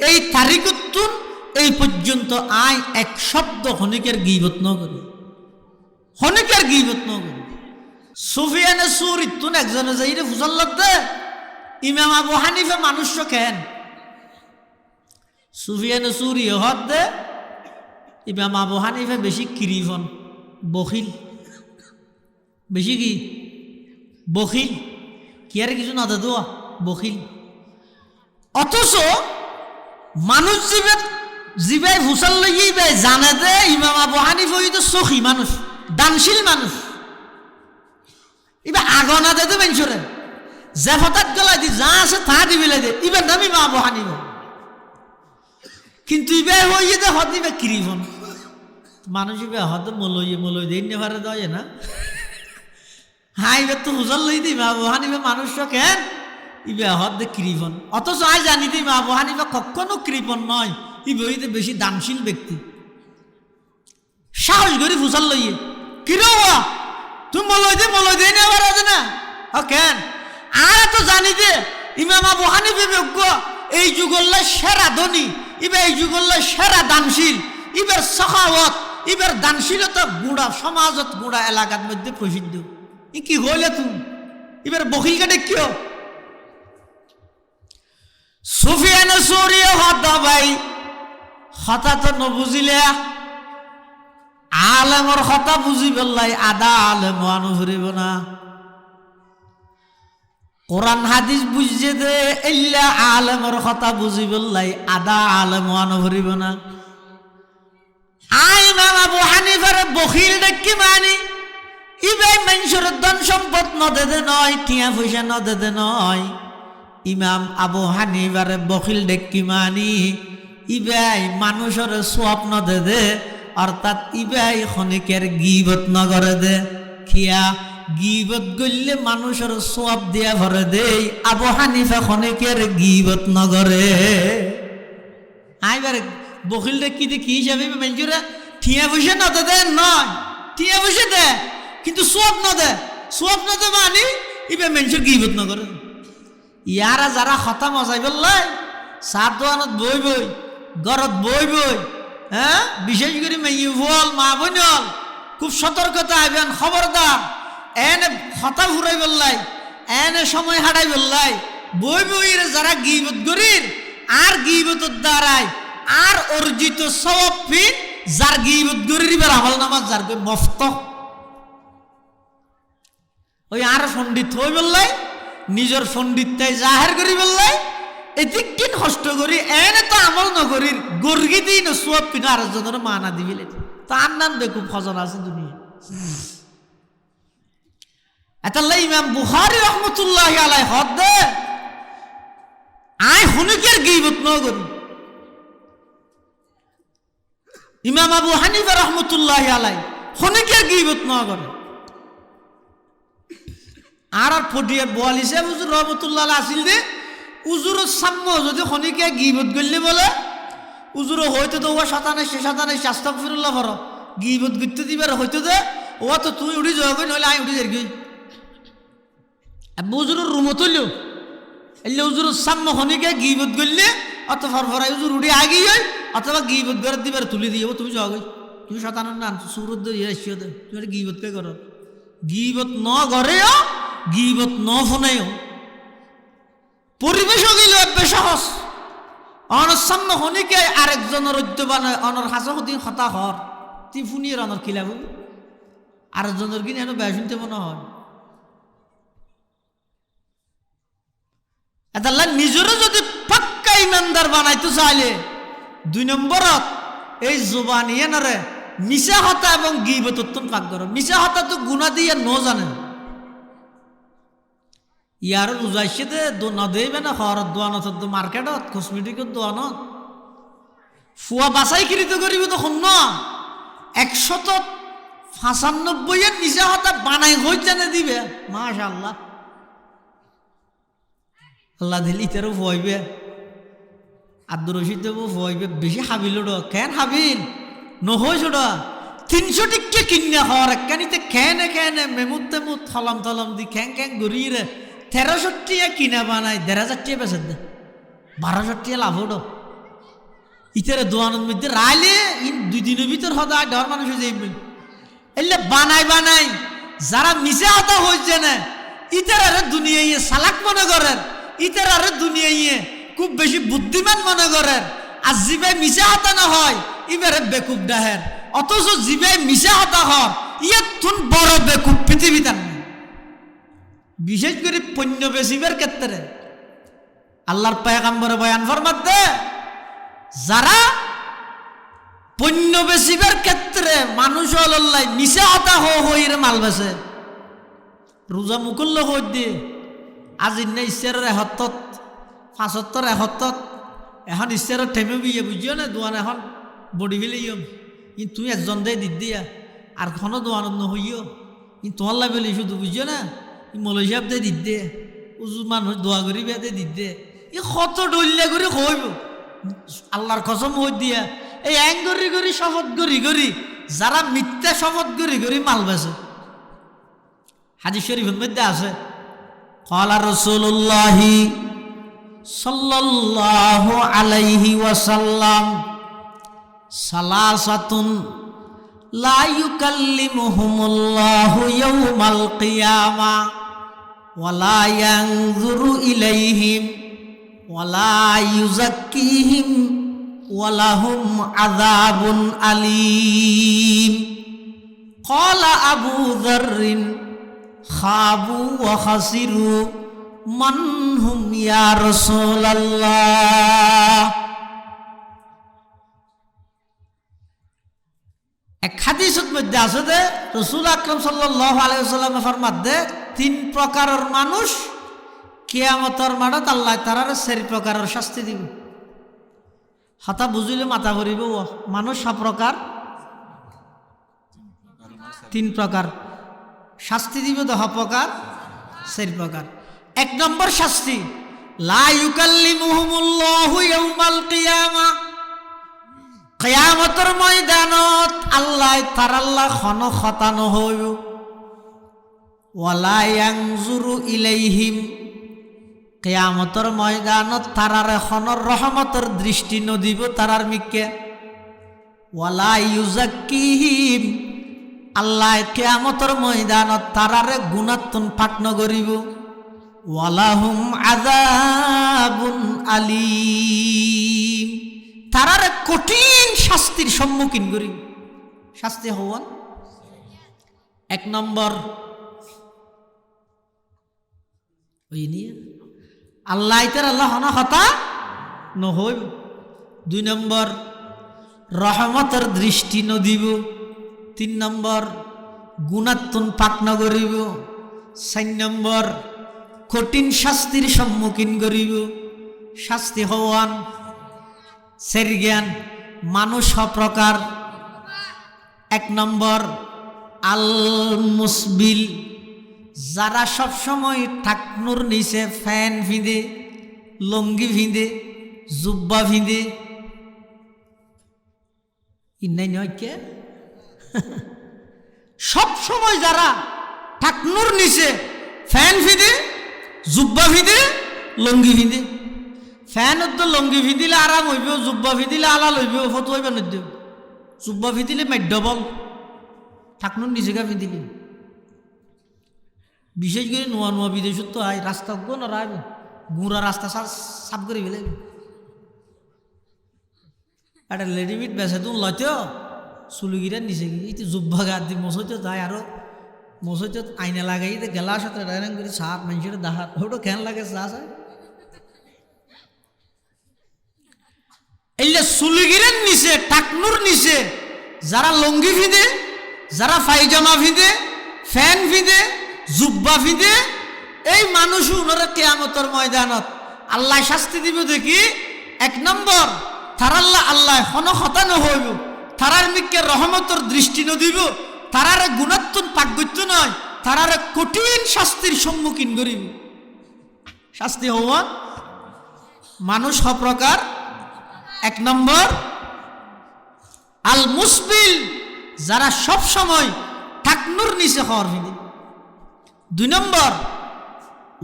এই তারিখতুন এই পর্যন্ত আয় এক শব্দ হনিকের গীবত ন করি হনিকের গীবত ন করি সুফিয়ানে সুরিতুন একজনে যাইরে ফুসাল্লাত দে ইমাম আবু হানিফা মানুষ কেন সুফিয়ানে সুরি হদ দে ইমাম আবু হানিফা বেশি কিরিফন বখিল বেশি কি বখিল কি আর কিছু না দাদু বখিল অথচ মানুষ জিবাই ফুসাল লইয়াই জানে দে ইমাম আবু হানিফা তো সখী মানুষ দানশীল মানুষ ইবা আগনা দে তো মেনসরে যে হঠাৎ গলাই দি যা আছে তা দিবিলাই দে ইবার নাম ইমাম আবু হানিফা কিন্তু ইবে হইয়ে দে হদ ইবে কিরিফন মানুষ ইবে হদ মলই দিন নেভারে দেয় না হ্যাঁ ইবে তো হুজল লই দি ইমাম আবু হানিফা মানুষ কেন ইবে হদ দে কিরিফন অথচ আজ জানি দি ইমাম আবু হানিফা কখনো কৃপণ নয় ইবে হইতে বেশি দানশীল ব্যক্তি সাহস করি ফুসাল লইয়ে কিরো তুমি মলই দিয়ে নেবার আছে না কেন আর তো জানি দে ইমাম আবু হানিফা যোগ্য এই যুগল্লা সেরা ধনী ইবে এই যুগল্লা সেরা দানশীল ইবের সখাওয়াত ইবের দানশীলতা গুড়া সমাজত গুড়া এলাকার মধ্যে প্রসিদ্ধ ই কি হইলে তুমি ইবের বখিল কাটে কিয় সুফিয়ান সৌরিয় হতা ভাই হতা তো নবুঝিলে আলেমর হতা বুঝি পেলাই আদা আলেম আনু ফুরিব না কোরআন হাদিস বুঝছে দে এল্লা আলেমর কথা বুঝি পেলাই আদা আলেম আনু ফুরিব না আই ইমাম আবু হানিফার বখিল দেখি মানি ইবাই মানুষের ধন সম্পদ নদে নয় টিয়া পয়সা নদে নয় ইমাম আবু হানিফার বখিল দেখি মানি ইবাই মানুষের স্বপ্ন দে অর্থাৎ ইবাই খনিকের গীবত নগরে দে খিয়া গীবত গললে মানুষের সওয়াব দিয়া ভরে দেই আবু হানিফা খনিকের গীবত নগরে আইবার বখিল দেখি কি হিসাবে মানুষরা ঠিয়া বসে না দে নয় ঠিয়া বসে দে কিন্তু সওয়াব না দে মানে ইবে মানুষের গীবত নগরে ইয়ারা যারা খতা মজাই বললাই সাত দোয়ানত বই গরত বই হ্যাঁ বিশেষ করে মেয়ে ভুল মা বোনল খুব সতর্কতা আইবেন খবরদার এনে খতা ফুরাই বললাই এনে সময় হারাই বললাই বই যারা গীবত গরির আর গীবতর দ্বারাই আর অর্জিত সওয়াব ফিন যার গীবত গরিবের আমল নামাজ যার মফত ওই আর পণ্ডিত হই বললাই নিজের পণ্ডিতটাই জাহের করি বললাই এদিক কিন কষ্ট করি এনে তো আমল নগরীর গর্গি দিই না সওয়াব ফিন আর জনের মানা দিবিলে তার নাম দেখুন ফজল আছে দুনিয়া এতাল্লাহ ইমাম বুখারী রহমতুল্লাহি আলাইহি হদ আয় হুনিকের গীবত ন করি ইমাম আবু হানিফা রহমতুল্লাহি আলাইহি হুনিকের গীবত ন করে আর ফটিয়ার বোয়ালিশে হুজুর রহমতুল্লাহ আসিল দে উজুর সাম্য যদি হুনিকে গীবত করলে বলে উজুর হয়তো তো ও শতানে সে শতানে আস্তাগফিরুল্লাহ ফর গীবত করতে দিবার হয়তো দে ও তো তুই উড়ি যাবে নইলে আই উড়ি যাবি উজুরের রুমও তুলল এলে উজুর সাম্য হুনিকে গীবত করলে অত ফরফরাই উজুর উড়ি আগি হয় অথবা গীবত করে দিবার তুলে দিয়ে তুমি যাও তুমি শতানন না সুরত দিয়ে এসিও দে তুমি গীবত কে করো গীবত ন ঘরেও গীবত ন ফোনেও পরিবেশ গেল বেশ সহজ অনর সাম্য হুনিকে আরেকজনের ঐদ্য বানায় অনর হাসদিন হতা হর তুই ফুনিয়ে অনর খিলাব আরেকজনের কিনে এনে বেশ শুনতে মনে হয় আল্লাহ নিজেরও যদি পাক্কা ইমানদার বানাইতে চাইলে 2 নম্বরত এই জবান ইয়েনরে মিশা হতা এবং গীবত অত্যন্ত পাক করো মিশা হতা তো গুণা দিয়ে ন জানে ইয়ার বুঝাইছে দে না দেবে না হরত দোয়ানত মার্কেটত কসমেটিকত দোয়ানত ফুয়া বাছাই কৃত করিব তো শুন 195 মিশা হতা বানাই হই জানে দিবে মাশাআল্লাহ আল্লাহ দিল ইতারও ভয়বে আব্দুর রশিদ দেবো ভয়বে বেশি হাবিল কেন হাবিল নহই ছোট 300 টিকে কিনে হওয়ার একখানিতে খেনে খেনে মেমুত তেমুত থলাম থলাম দি খ্যাং খ্যাং গড়িয়ে 1300 টিয়া কিনা বানাই 1500 টিয়া বেচে দে 1200 টিয়া লাভ ওটো ইতারে দোয়ানোর মধ্যে রাইলে 2 দিনের ভিতর হদা ডর মানুষ হয়ে যাইবে এলে বানাই যারা মিশে হতা হয়েছে না ইতারে দুনিয়ায় সালাক মনে করেন ইতারে দুনিয়ায় খুব বেশি বুদ্ধিমান মনে করেন আর জিবে মিশা হতা না হয় ইবারে বেকুব ডাহের অথচ জিবে মিশা হতা হর ইয়ে তুন বড় বেকুব পৃথিবীতে বিশেষ করে পণ্য বেশিবের ক্ষেত্রে আল্লাহর পয়গম্বরে বয়ান ফরমাতে যারা পণ্য বেশিবের ক্ষেত্রে মানুষ আল্লাহ মিশা হতা হইর মাল বেছে রোজা মুকুল্ল হই দিয়ে আজ ইন্না ইচ্ছারের 75 71 এখন ইচ্ছারের ঠেমে বিয়ে বুঝিও না দোয়ান এখন বডি ফেলে কিন্তু তুমি একজন দেয় দিত দিয়া আর কোনো দোয়ানত নহইও কিন্তু তোমার লাগে শুধু বুঝিও না মলয় সাহেব দিয়ে দিত দে উজু মানুষ দোয়া করি বিয়া দিয়ে দিত দে ই কত ডলিয়া করে কইব আল্লাহর কসম হই দিয়া এই অ্যাং গরি শপথ গরি যারা মিথ্যা শপথ গরি মাল বেছে হাদিস শরীফের মধ্যে আছে ক্বালা রাসূলুল্লাহ সাল্লাল্লাহু আলাইহি ওয়াসাল্লাম সালাসাতুন লা ইউকাল্লিমুহুমুল্লাহু ইয়াওমাল কিয়ামা ওয়ালা ইয়ানজুরু ইলাইহিম ওয়ালা ইউযাক্কিহিম ওয়ালাহুম আযাবুন আলীম ক্বালা আবু যাররিন খাবু ওয়া খাসিরু মান হুম ইয়া রাসূলুল্লাহ এক হাদিসের মধ্যে আছে যে রাসূল আকরাম সাল্লাল্লাহু আলাইহি ওয়াসাল্লাম ফরমাতে 3 প্রকারের মানুষ কিয়ামতের মাঠত আল্লাহ তাআলার 4 প্রকারের শাস্তি দিব হাতা বুঝিলে মাথা ভরিব মানুষ সব প্রকার 3 প্রকার শাস্তি দিব 10 প্রকার 4 প্রকার 1 নম্বর শাস্তি লা ইউকাল্লিমুহুমুল্লাহু ইয়াওমাল কিয়ামা কিয়ামতের ময়দানত আল্লাহ তাআলা খন খতানো হইব ওয়ালা ইয়ানজুরু ইলাইহিম কিয়ামতের ময়দানত তারারে খনর রহমতের দৃষ্টি নদিব তারার মিকে ওয়ালা ইউযাক্কিহিম আল্লাহ কিয়ামতের ময়দানত তারারে গুণাত্তন পাটন করিব ওয়ালাহুম আযাবুন আলীম তারারে কঠিন শাস্তির সম্মুখীন করি। শাস্তি হওয়ান এক নম্বর ওই নিয়ে আল্লাহ ইতার আল্লাহ হনা হতা নহইব। 2 নম্বর রহমতের দৃষ্টি নদিব। 3 নম্বর গুণাত্মন পাক নগরিব। 4 নম্বর কঠিন শাস্তির সম্মুখীন করিব। শাস্তি হওয়ান সেরজ্ঞান মানুষ প্রকার। 1 নম্বর আল মুসবিল, যারা সবসময় ঠাকনুর নিচে ফ্যান ভিঁধে, লঙ্গি ভিঁধে, জুব্বা ভিঁধে, ইন্নাই নয় কে সব সময় যারা ঠাকনুর নিচে ফ্যান ভিঁধে, জুব্বা ভিঁধে, লঙ্গি ভিঁধে। ফ্যান তো লঙ্গি ভিঁধিলে আরাম হইব, জুব্বা ভিঁধিলে আলাল হইব, ফটো হইব নদ্য। জুব্বা ভিঁধিলে মাধ্যবল, ঠাকনুর নিচে গা ভিঁধিলে। বিশেষ করে নোয়া নোয়া বিদেশত তো আয় রাস্তা গো না রায় গুঁড়া রাস্তা সাফ করে ফেলে। একটা রেডিমেড বেসে তো লয়তো চুলুগিরা নিচে গিয়ে এই জুব্বা গা দি মশাইতে যায়, আরো মশাইতে আইনা লাগাই গেলার সাথে ডাইরেন করে সাপ মানুষের দাহাত ওটা কেন লাগে চা চায়। এইলে চুলুগিরের নিচে টাকনুর নিচে যারা লঙ্গি ভিঁধে, যারা পায়জামা ভিঁধে, ফ্যান ভিঁধে, জুব্বা ভিঁধে, এই মানুষ উনারা কিয়ামতের ময়দানত আল্লাহ শাস্তি দিব দেখি। 1 নম্বর তারাল্লাহ আল্লাহ হন হতা নহইব, তারার মিকে রহমতের দৃষ্টি নদিব, তারারে গুণাত্মন পাকগত্য নয়, তারারে কঠিন শাস্তির সম্মুখীন করিব। শাস্তি হওয়া মানুষ প্রকার। 1 নম্বর আল মুসবিল, যারা সব সময় ঠাকনুর নিচে হওয়ার ভিড়ে। 2 নম্বর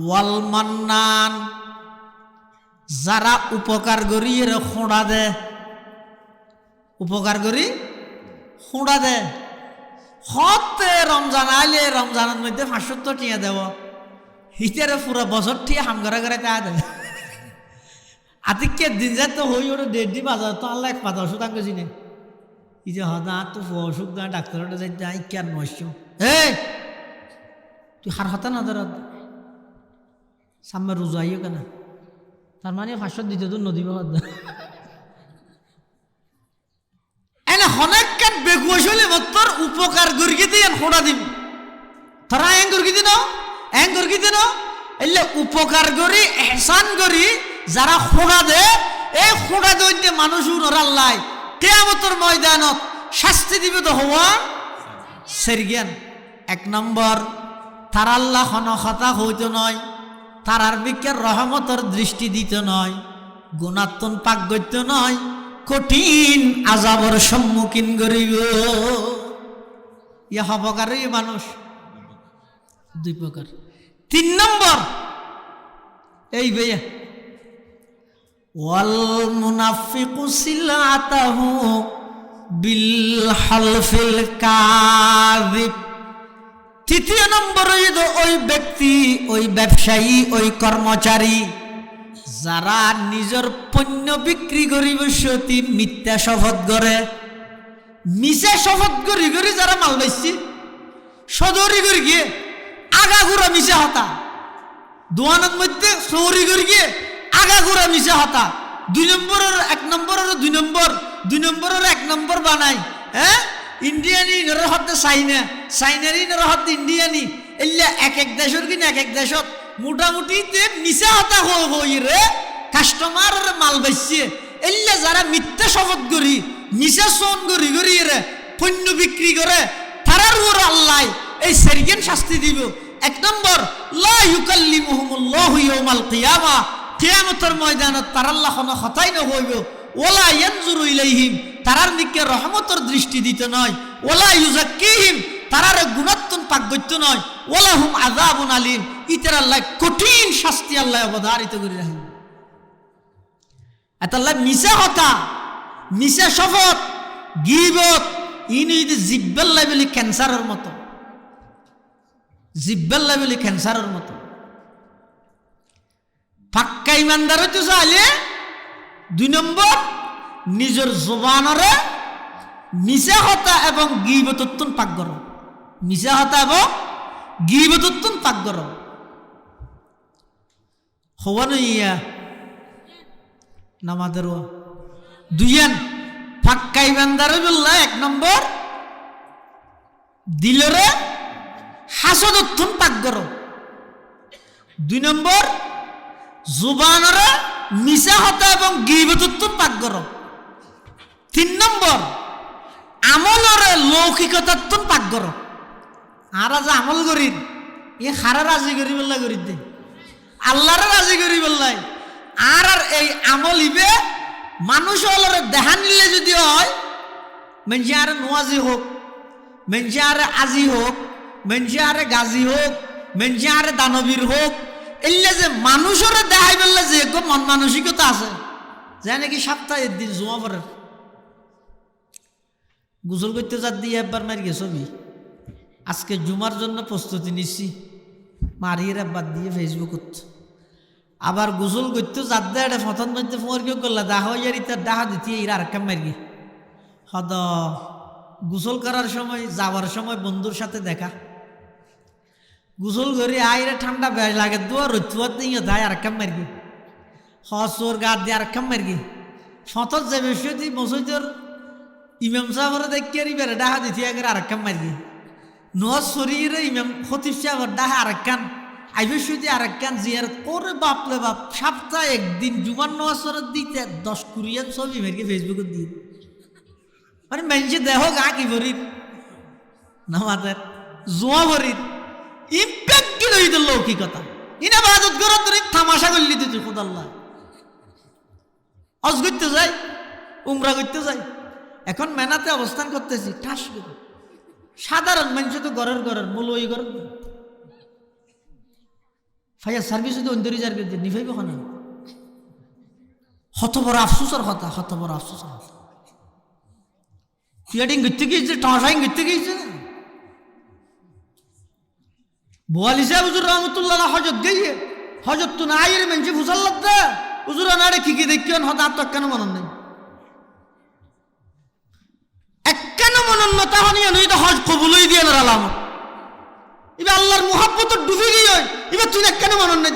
ওয়াল মান্নান, যারা উপকার করি এর খোঁড়া দে, উপকার করি খোঁড়া দে। হতে রমজান আইলে রমজানের মধ্যে 500 টিয়া দেব, হিতারে পুরো বছর টিয়া হাম করে করে তা দেবে। আতিকে দিন যায় তো হই ওটা 1.5 বাজার তো আল্লাহ 1 পাতা ওষুধ আগে চিনে এই যে হদা তো অসুখ দা ডাক্তারটা যাই যাই কেন নষ্ট। এই তুই হার হতা না ধরা সামনে রোজা আইও কেন, তার মানে 500 দিতে তো নদী বাদ এনে অনেক কাট বেগুয়াশলে মতর উপকার গর্গি দিয়ে খোড়া দিম। তারা এং গর্গি দিন এং গর্গি দিন এলে উপকার করি এহসান করি যারা খোড়া দে, এই খোড়া দইতে মানুষ উনরাল্লাই কিয়ামতের ময়দানত শাস্তি দিবে তো হওয়া সেরজ্ঞান। 1 নম্বর তারা আল্লাহ হতা হইতে নয়, তারার বিকের রহমতের দৃষ্টি দিতে নয়, গুণাত্মন পাকগত্য নয়, কঠিন আযাবের সম্মুখীন করিব। ইয়া হবকারী মানুষ 2 প্রকার। 3 নম্বর এই ভাইয়া ওয়াল মুনাফিকু সিলাতাহু বিল হালফিল কাযিব। 3 নম্বর ওই ব্যক্তি, ওই ব্যবসায়ী, ওই কর্মচারী যারা নিজের পণ্য বিক্রি করিব সতী মিথ্যা শপথ করে, মিছা শপথ করি করি যারা মাল বেচছি সদরি করে গিয়ে আগাগোড়া মিশা হতা, দোয়ানের মধ্যে সৌরি করে গিয়ে আগাগোড়া মিশা হতা। 2 নম্বরের 1 নম্বরের 2 নম্বর, 2 নম্বরের 1 নম্বর বানাই। হ্যাঁ ইন্ডিয়ানি নর হতে চাইনা, চাইনারি নর হতে ইন্ডিয়ানি, এল্লা এক দেশের কিনা এক দেশত মোটামুটি মিশা হতা হই রে কাস্টমার মাল বেচছে। এল্লা যারা মিথ্যা শপথ করি মিশা সন করি করি রে পণ্য বিক্রি করে, তারার উপর আল্লাহ এই সেরজ্ঞান শাস্তি দিব। 1 নম্বর লা ইউকাল্লিমুহুমুল্লাহু ইয়াউমাল কিয়ামা, কিয়ামতের ময়দানত তার আল্লাহ কোনো কথাই না হইব। ওয়ালা ইয়ানজুরু ইলাইহিম, তারার নিকে রহমতের দৃষ্টি দিতে নয়। ওয়ালা ইউযাক্কিহিম, তারার গুণাত্মন পাকগত্য নয়। ওয়ালা হুম আযাবুন আলীম, ইতার আল্লাহ কঠিন শাস্তি আল্লাহ অবধারিত করে রাখেন। এত আল্লাহ মিশা কথা, মিশা শপথ, গীবত ইনি জিব্বাল্লাহ বলি ক্যান্সারের মতো, জিব্বাল্লাহ বলি ক্যান্সারের মতো। পাক্কা ইমানদার হইতে চাইলে 2 নম্বর নিজের জবানরে মিছা কথা এবং গীবতত্বন পাক করো, মিছা কথা এবং গীবতত্বন পাক করো। হওয়ানো ইয়া নামাদের দুইয়ান ফাক্কাই বান্দারে বললা। এক নম্বর দিলরে হাসদত্তন পাক করো। দুই নম্বর জুবানরে মিছা কথা এবং গীবতত্বন পাক করো। তিন নম্বর আমলরে লৌকিকতাত্বন পাক করো। আর আজ আমল করির এ হারা রাজি করি বললা করি দে, আল্লাহরে রাজি করি বললাই। আর আর এই আমল ইবে মানুষ হলরে দেখা নিলে যদি হয়, মেনছে আরে নোয়াজি হোক, মেনছে আরে আজি হোক, মেনছে আরে গাজী হোক, মেনছে আরে দানবীর হোক, এলে যে মানুষরে দেখাই বললে যে মন মানসিকতা আছে, যা নাকি সপ্তাহের দিন জমা পড়ে গোসল করতে যা দিয়ে একবার মারি গে ছবি। আজকে জুমার জন্য প্রস্তুতি নিচ্ছি, মারিয়ে একবার দিয়ে ফেসবুকত। আবার গোসল করতে যার দেয় এটা ফতন মধ্যে ফোর কেউ করলে দেখা হয়ে তার দেখা দিতে এরা আর কাম মারি হদ। গোসল করার সময় যাওয়ার সময় বন্ধুর সাথে দেখা, গোসল করে আইরে ঠান্ডা বেশ লাগে দুয়া রুতুয়ার দিয়ে দেয় আর কাম মারি হসর গা দিয়ে আর কাম মারি ফতত যে বেশি মসজিদের ইমাম সাহেবের দেখি বেড়ে ডাহা দিতে আগে আর কাম মারি নোয়াজ শরীরে ইমাম খতিব সাহেবের ডাহা আর কান আইবেশুদি আর কান জিয়ার করে বাপলে বাপ সপ্তাহে একদিন জুমার নোয়াজের দিতে 10-20 ছবি মেরকে ফেসবুকে দিয়ে মানে মেনছে দেহ গা কি ভরির নামাজের জোয়া ভরির ইম্প্যাক্ট কি লইতে লৌকিকতা ইনা বাদত করে তুই তামাশা করলি তুই খুদাল্লাহ। হজ করতে যাই, উমরা করতে যাই, এখন মেনাতে অবস্থান করতেছি ঠাস করে সাধারণ মানুষ তো ঘরের মূল ওই ঘর ফায়ার সার্ভিস যদি অন্তরি যার নিভাইব না। হত বড় আফসোসের কথা, হত বড় আফসোসের কথা। পিয়াটিং ঘুরতে গিয়েছে, টসাইং ঘুরতে গিয়েছে। বোয়ালি সাহেব হুজুর রহমতুল্লাহ হজত গিয়ে হজত তো নাই রে মেনছি ফুসাল্লাত দে হুজুর আনারে কি দেখিয়ন হত আত্মক কেন মনন নেই এক কেন মনন না তাহলে নই তো হজ কবুলই দিয়ে না আলামত এবার আল্লাহর মুহাব্বত ডুবে গিয়ে এবার তুই কেন মনন নেই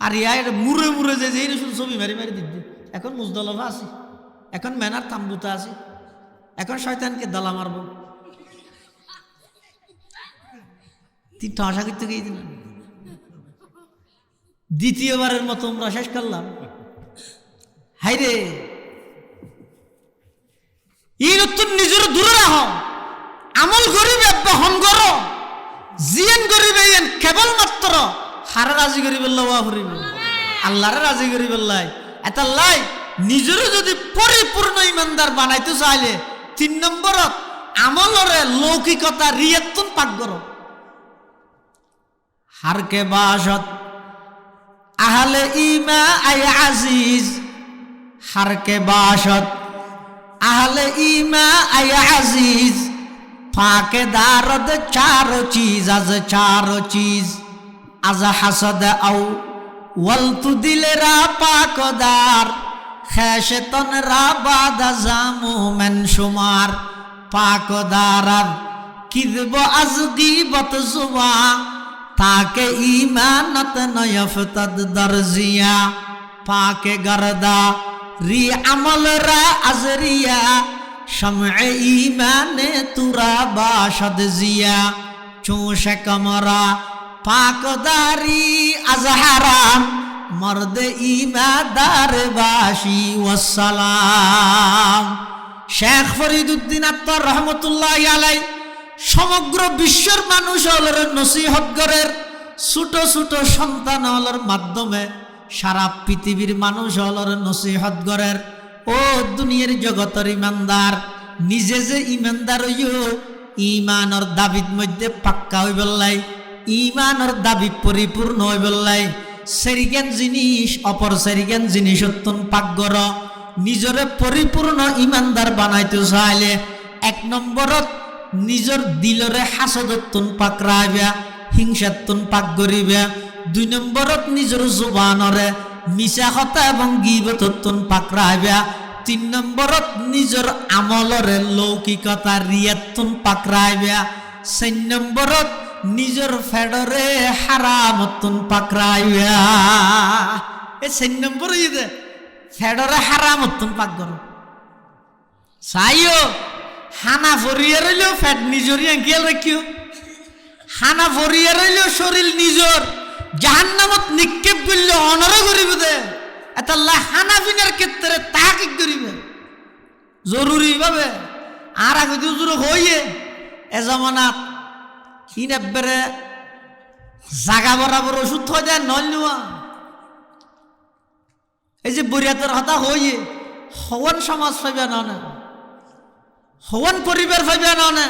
আর ইয়ার মুরে মুরে যে এই রসুল ছবি মারি মারি দিদি। এখন মুজদলফা আছি, এখন মেনার তাম্বুতে আছি, এখন শয়তানকে দলা মারব। তুই ঠাসা করতে গিয়েছিল দ্বিতীয়বারের মতো আমরা শেষ করলাম। হাইরে এই নতুন নিজের দূরে রাখো, আমল করিবে বহন করো, জিয়ান করিবে কেবলমাত্র হারা রাজি করি বললাম আল্লাহরে রাজি করি বললাই এটা লাই। নিজের যদি পরিপূর্ণ ইমানদার বানাইতে চাইলে 3 নম্বরত আমলরে লৌকিকতা রিয়াতুন পাক করো। হারকে বাসত আহলে ইমা আই আজিজ, হারকে বাসত আহলে ইমা আই আজিজ, ফাকে দারদ চারো চিজ, আজ চারো চিজ আজ হাসদ আও ওয়ালতু দিলেরা পাকদার, খেশতন রা বাদা জামু মেন শুমার, পাকদার কিদব আজ গীবত জুবা, তাকে ইমানত নয়ফতদ দরজিয়া, পাকে গরদা রি আমল রা আজরিয়া, শমএ ইমানে তুরা বাশদ জিয়া, চোষে কমরা পাকদারি আজহারাম, মর্দ ইমাদার বাসি ওয়াসসালাম। শেখ ফরিদুদ্দিন আত্মার রহমতুল্লাহ আলাই সমগ্র বিশ্বের মানুষ হলের নসিহত করের, ছোট ছোট সন্তান হলের মাধ্যমে সারা পৃথিবীর মানুষ হলের নসিহত করের। ও দুনিয়ার জগতের ইমানদার, নিজে যে ইমানদার হইও ইমানের দাবির মধ্যে পাক্কা হই বললাই, ইমানের দাবি পরিপূর্ণ হই বললাই, সেরিগেন জিনিস অপর সেরিগেন জিনিস অত্যন্ত পাক কর। নিজরে পরিপূর্ণ ইমানদার বানাইতে চাইলে 1 নম্বরত নিজের দিলরে হাসদত্তন পাক রাখবা, হিংসাত্তন পাক করিবা। 2 নম্বরত নিজের জবানরে মিছা কথা এবং গীবতত্তন পাকড়াইবা। 3 নম্বরত নিজের আমলরে লৌকিকতা রিয়াতুন পাকড়াইবা। 4 নম্বরত নিজের ফেডরে হারামতুন পাকড়াইবা। এই 4 নম্বর ইদে ফেডরে হারামতুন পাক করো চাইও। হানা ফরিয়া রইলেও ফেট নিজেরই আঙ্কিয়াল রাখিও। হানা ফরিয়া রইলেও শরীর নিজর জাহান্নামত নিক্ষেপ করলে অনর করিব দে। এতাল্লাহ হানা ফিনার ক্ষেত্রে তাহাকিক করিবে জরুরি ভাবে। আর আগে দুজুর হইয়ে এ জমানাত ইনেবারে জাগা বরাবর ওষুধ থই দেয় নল নেওয়া। এই যে বরিয়াতের হতা হইয়ে হওয়ান সমাজ পাইবে না, হওয়ান পরিবার পাইবে না।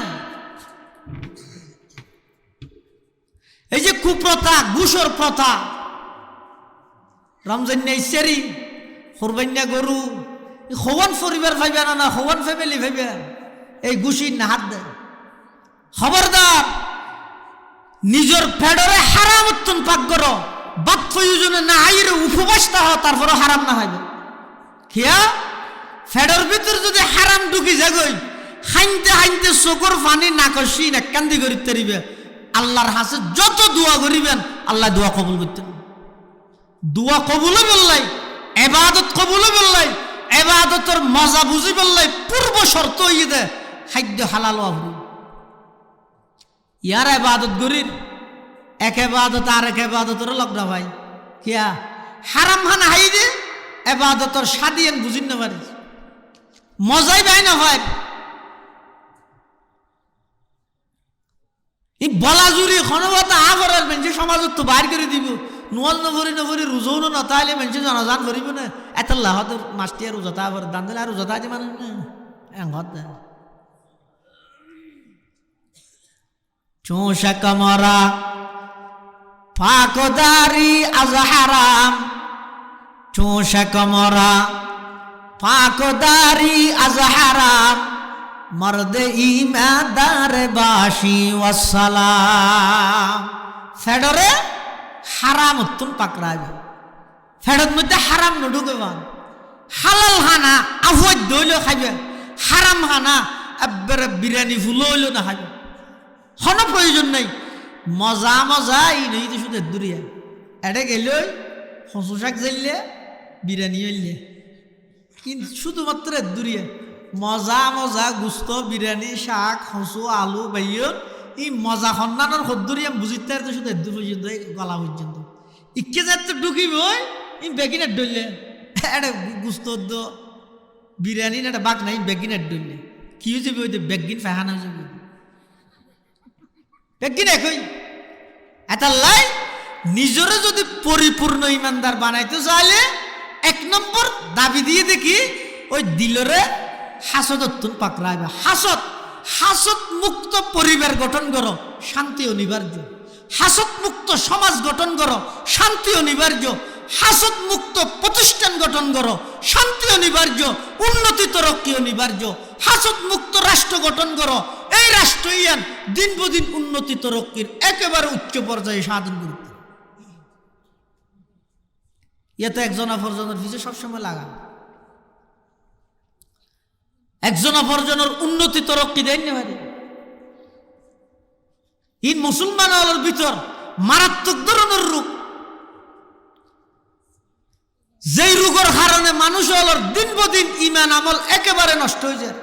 এই যে কুপ্রথা ঘুষর প্রথা, রমজান ইসেরি কোরবান্যা গরু হওয়ান পরিবার পাইবে না, হওয়ান ফ্যামিলি পাইবে। এই ঘুষি না হাত দেয়। খবরদার নিজের ফেডরে হারাম উত্তন পাক করো। বাপ প্রয়োজনে না আইরে উপবাসটা হয় তারপরে হারাম না হইবে। খেয়া ফেডর ভিতর যদি হারাম ঢুকি যাগই হাইনতে হাইনতে চোখর পানি না কষি না কান্দি করি তারিবে। আল্লাহর হাসে যত দোয়া করিবেন আল্লাহ দোয়া কবুল করতেন। দোয়া কবুলও বললাই, এবাদত কবুলও বললাই, এবাদতের মজা বুঝি বললাই পূর্ব শর্ত হইয়ে দে খাদ্য হালাল হবো। ইয়ার এবাদত গরির এক এবাদত আর এক এবাদতের লগ্ন ভাই কিয়া হারাম হানা হাই দে এবাদতর সাদিয়েন বুঝিন না পারি মজাই পাই না ভাই। এই বলা জুড়ি ক্ষণবতা আবরার মেনছে সমাজত তো বাইর করে দিব। নোয়াল নভরি নভরি রুজও না তাইলে মেনছে জনজান ভরিব না। এত লাহত মাস্টিয়া রোজাতা আবার দান দিলে আর রোজাতা যে মানুষ না এঙ্গত দেয় চোষা কমরা পাকদারি আজ হারাম। চোষা কমরা পাকদারি আজ হারাম। মর্দে ইমাদার বাসি ওয়াসসালাম। ফেডরে হারাম উত্তম পাকড়াইবে। ফেডর মধ্যে হারাম নুঢুকবান। হালাল হানা আফজ দইলেও খাইবে, হারাম হানা একবারে বিরিয়ানি ফুল হইলেও না খাইবে। কোনো প্রয়োজন নেই। মজা মজা এই নেই তো শুধু দূরিয়া এডে গেলে হসু শাক জ্বললে বিরিয়ানি হইলে কিন্তু শুধুমাত্র দূরিয়া মজা মজা গুস্ত বিরিয়ানি শাক হসু আলু বাইয়ন এই মজা সন্ধানের সদ্দুরিয়া বুঝিতে তো শুধু দূর পর্যন্ত গলা পর্যন্ত ইকে যাতে ঢুকিব ই বেগিনার ডললে এটা গুস্ত বিরিয়ানি একটা বাঘ নাই বেগিনার ডললে কি হয়ে যাবে ওই যে বেগিন ফেহানা হয়ে যাবে বেগিন একই এটা লাই নিজরে যদি পরিপূর্ণ ইমানদার বানাইতে চাইলে 1 নম্বর দাবি দিয়ে দেখি ওই দিলরে হাসদত্তুন পাকড়াইবা। হাসদ হাসদ মুক্ত পরিবার গঠন করো, শান্তি অনিবার্য। হাসদ মুক্ত সমাজ গঠন করো, শান্তি অনিবার্য। হাসদ মুক্ত প্রতিষ্ঠান গঠন করো, শান্তি অনিবার্য, উন্নতি তরক্কি অনিবার্য। হাসদ মুক্ত রাষ্ট্র গঠন করো, এই রাষ্ট্র ইয়ান দিন বদিন উন্নতি তরক্কির একেবারে উচ্চ পর্যায়ে সাধন করতে। ইয়ে তো একজন অপরজনের পিছিয়ে সবসময় লাগান, একজন অপরজনের উন্নতি তরক্কি দেন না ভাই। ইন মুসলমান হলের ভিতর মারাত্মক ধরনের রোগ, যেই রোগের কারণে মানুষ হলের দিন বদিন ইমান আমল একেবারে নষ্ট হয়ে যায়।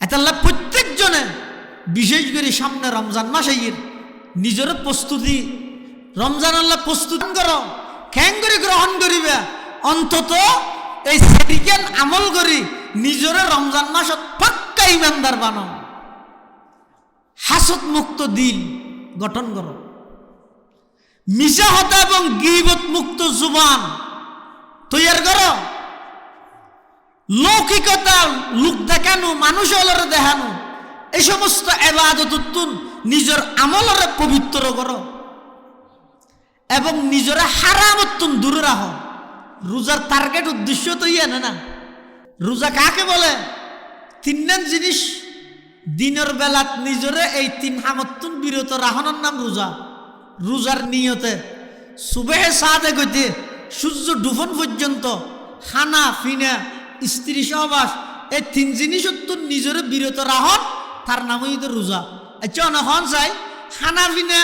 এতাল্লা প্রত্যেক জনে বিশেষ করে সামনে রমজান মাসে নিজের প্রস্তুতি রমজান আল্লাহ প্রস্তুতি করো, খ্যাং করে গ্রহণ করিবে। অন্তত এই সেদিকেন আমল করি নিজের রমজান মাসত পাক্কা ইমানদার বানো। হাসদ মুক্ত দিল গঠন করো, মিশা হতা এবং গীবত মুক্ত জুবান তৈয়ার করো। লৌকিকতা লোক দেখানো, মানুষ হলরে দেখানো, এই সমস্ত ইবাদত নিজের আমলরে পবিত্র করো এবং নিজের হারামত্তুন দূরে রাখো। রোজার টার্গেট উদ্দেশ্য তো ইয়ে না। রোজা কাকে বলে? 3 জিনিস দিনের বেলাত নিজরে এই 3 হামত্তুন বিরত রাখনের নাম রোজা। রোজার নিয়তে সুবেহে সাদে গইতে সূর্য ডুবন পর্যন্ত খানা ফিনা স্ত্রী সহবাস এই তিন জিনিসত্ব নিজের বিরত রাহন তার নামই তো রোজা। আচ্ছা অনখন চাই খানা ফিনা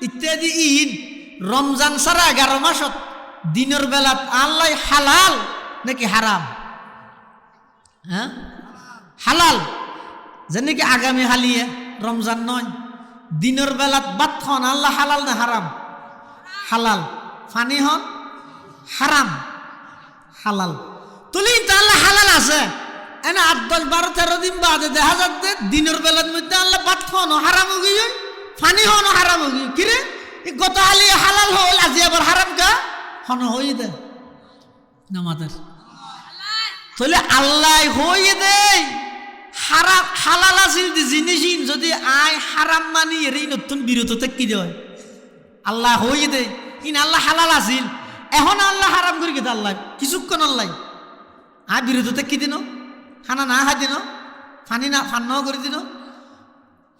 ইত্যাদি ইন রমজান ছাড়া 11 মাসত দিনের বেলাত আল্লাহ হালাল নাকি হারাম? হ্যাঁ হালাল, যেন কি আগামী হালিয়ে রমজান নয় দিনের বেলাত বাত হন আল্লাহ হালাল না হারাম? হালাল। ফানি হন হারাম হালাল। তুলি আল্লাহ হালাল আছে এনে 8, 10, 12, 13 দিন বাদে দেখা যাচ্ছে দিনের বেলার মধ্যে আল্লাহ বাত হন হারাম হয়ে গিয়ে ফানি হন হারাম হয়ে গিয়ে কিরে গত হালিয়ে হালাল হল আজি আবার হারাম কা হন হয়ে দে নামাদের তাহলে আল্লাহ হয়ে দেয় হারাম হালাল আছিল জিনিস যদি আয় হারাম মানি এরই নতুন বিরত কি দেয় আল্লাহ হয়ে দেয় ইন আল্লাহ হালাল আছিল এখন আল্লাহ হারাম করে গেছে আল্লাহ কিছুক্ষণ আল্লাহ আয় বিরত কি দিন খানা না খাই দিন ফানি না ফান করে দিন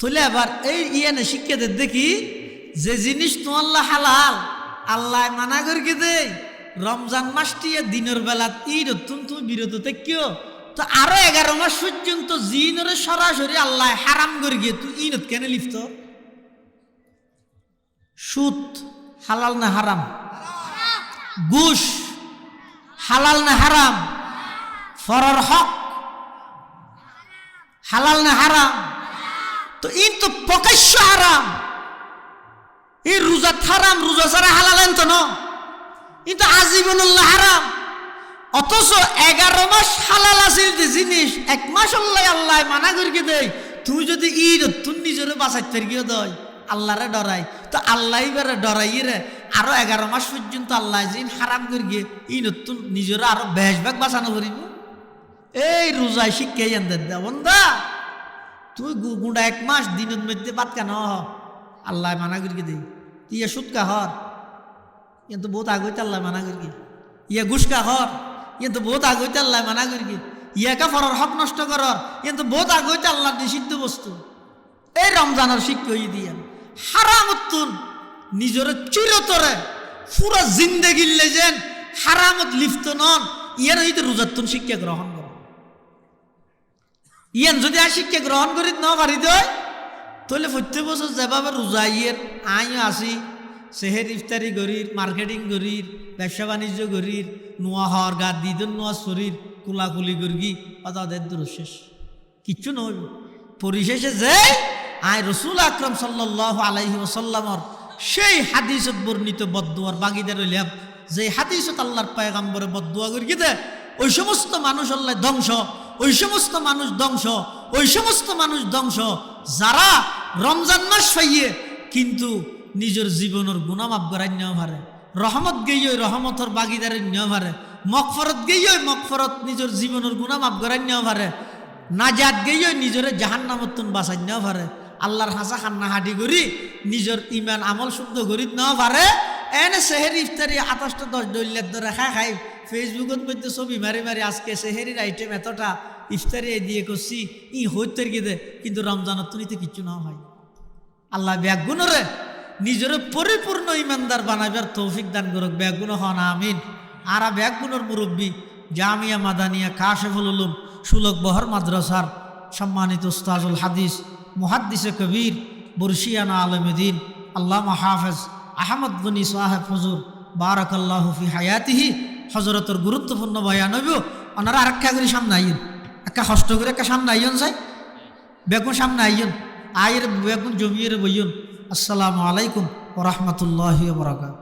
তাহলে আবার এই ইয়ানে শিক্ষাদের দেখি যে জিনিস তো আল্লাহ হালাল আল্লাহ মানা করে দেয় রমজান মাসটিয়ে দিনের বেলা তুমি বিরত কেউ তো আরো 11 মাস পর্যন্ত জিনরে সরাসরি আল্লাহ হারাম করে গিয়ে তুই ইনত কেন লিপ্ত? সুদ হালাল না হারাম? ঘুষ হালাল না হারাম? ফরর হক হালাল না হারাম? তো ইন তো প্রকাশ্য হারাম। এই রোজা হারাম, রোজা ছাড়া হালাল তো ন কিন্তু আজীবন আল্লাহ হারাম। অথচ 11 মাস হালাল আছিল যে জিনিস 1 মাস আল্লাহ মানা করিয়ে দেয় তুই যদি তুই নিজেরে বাঁচাইতে গিয়ে দেয় আল্লাহরে ডরাই তো আল্লাহ এবারে ডরাই রে আরো 11 মাস পর্যন্ত আল্লাহ জিন হারাম করে গিয়ে তুই নিজেরা আরো বেশভাগ বাঁচানো করিব। এই রোজায় শিক্ষা দে বন্ধা তুই গুঁড়া 1 মাস দিনের মধ্যে বাদ কেন আল্লাহ মানা করিয়ে দেয় তুই সুৎকা হর কিন্তু বহুত আগে আল্লাহ মানা করি ইয়া ঘুষকা হর কিন্তু বহুত আগে আল্লাহ মানা করি ইয়াকা ফরার হক নষ্ট করার কিন্তু বহুত আগে আল্লাহ নিষিদ্ধ বস্তু। এই রমজানের শিক্ষা দিয়ে হারাম উত্তুন নিজের চিরতরে পুরো জিন্দেগি লেজেন হারামত লিপ্ত নন ইয়ার হইতে রোজাতুন শিক্ষা গ্রহণ কর। ইয়ান যদি আর শিক্ষা গ্রহণ করি ন পারি দেয় তাহলে প্রত্যেক বছর যেভাবে রোজা ইয়ের আইও আসি সেহের ইফতারি গরির মার্কেটিং গরির ব্যবসা বাণিজ্য গরির নোয়া হওয়ার গা দিদন নোয়া শরীর কুলাকুলি গর্গি অতাদের দুরশেষ কিচ্ছু নয়। পরিশেষে যে আয় রসুল আকরম সাল্লাল্লাহু আলাইহি ওয়াসাল্লামর সেই হাদিসত বর্ণিত বদদুয়ার বাগিদার হইলাম যে হাদিসত আল্লাহর পয়গম্বরে বদদুয়া করি দে ওই সমস্ত মানুষ আল্লাহ ধ্বংস, ওই সমস্ত মানুষ ধ্বংস, ওই সমস্ত মানুষ ধ্বংস যারা রমজান মাস পাইয়ে কিন্তু নিজের জীবনের গুণামাপ করাই নেওয়া পারে, রহমত গেই রহমতর বাগিদারের নেওয়া পারে, মগফরত গেই মগফরত নিজের জীবনের গুণামাপ করাই নেওয়া পারে, নাজাত গেই নিজের জাহান্নামতন বাঁচাই নেওয়া পারে, আল্লাহর হাসা খান্না হাঁটি করি নিজের ইমান আমল শুদ্ধ করি নেওয়া পারে। এনে সেহেরি ইফতারি 28টা 10 ডলিয়ার ধরে খাই ফেসবুকত মধ্যে ছবি মারি মারি আজকে সেহেরির আইটেম এতটা ইফতারি দিয়ে করছি হইতে গিয়ে কিন্তু রমজানত তুলিতে কিচ্ছু না হয়। আল্লাহ ব্যাগুণরে নিজের পরিপূর্ণ ইমানদার বানাবার তৌফিক দান করুক, ব্যাগুণ হন আমিন। আর ব্যাগুণর মুরব্বী জামিয়া মাদানিয়া কাশেফুল উলুম সুলক বহর মাদ্রাসার সম্মানিত উস্তাজুল হাদিস মুহাদ্দিসে কবির বুরশিয়ানা আলমদিন আল্লামা হাফেজ আহমদ গনি সাহেব হুজুর বারাকাল্লাহু ফি হায়াতিহি হজরতর গুরুত্বপূর্ণ বয়ান হইব। ওনারা আরেকটা করে সামনে আইন, একটা কষ্ট করে একটা সামনে আইন চাই বেগুন সামনে আইন আয়ের বেগুন জমিয়ে বইন। আসসালামু আলাইকুম ওয়া রাহমাতুল্লাহি ওয়া বারাকাতুহু।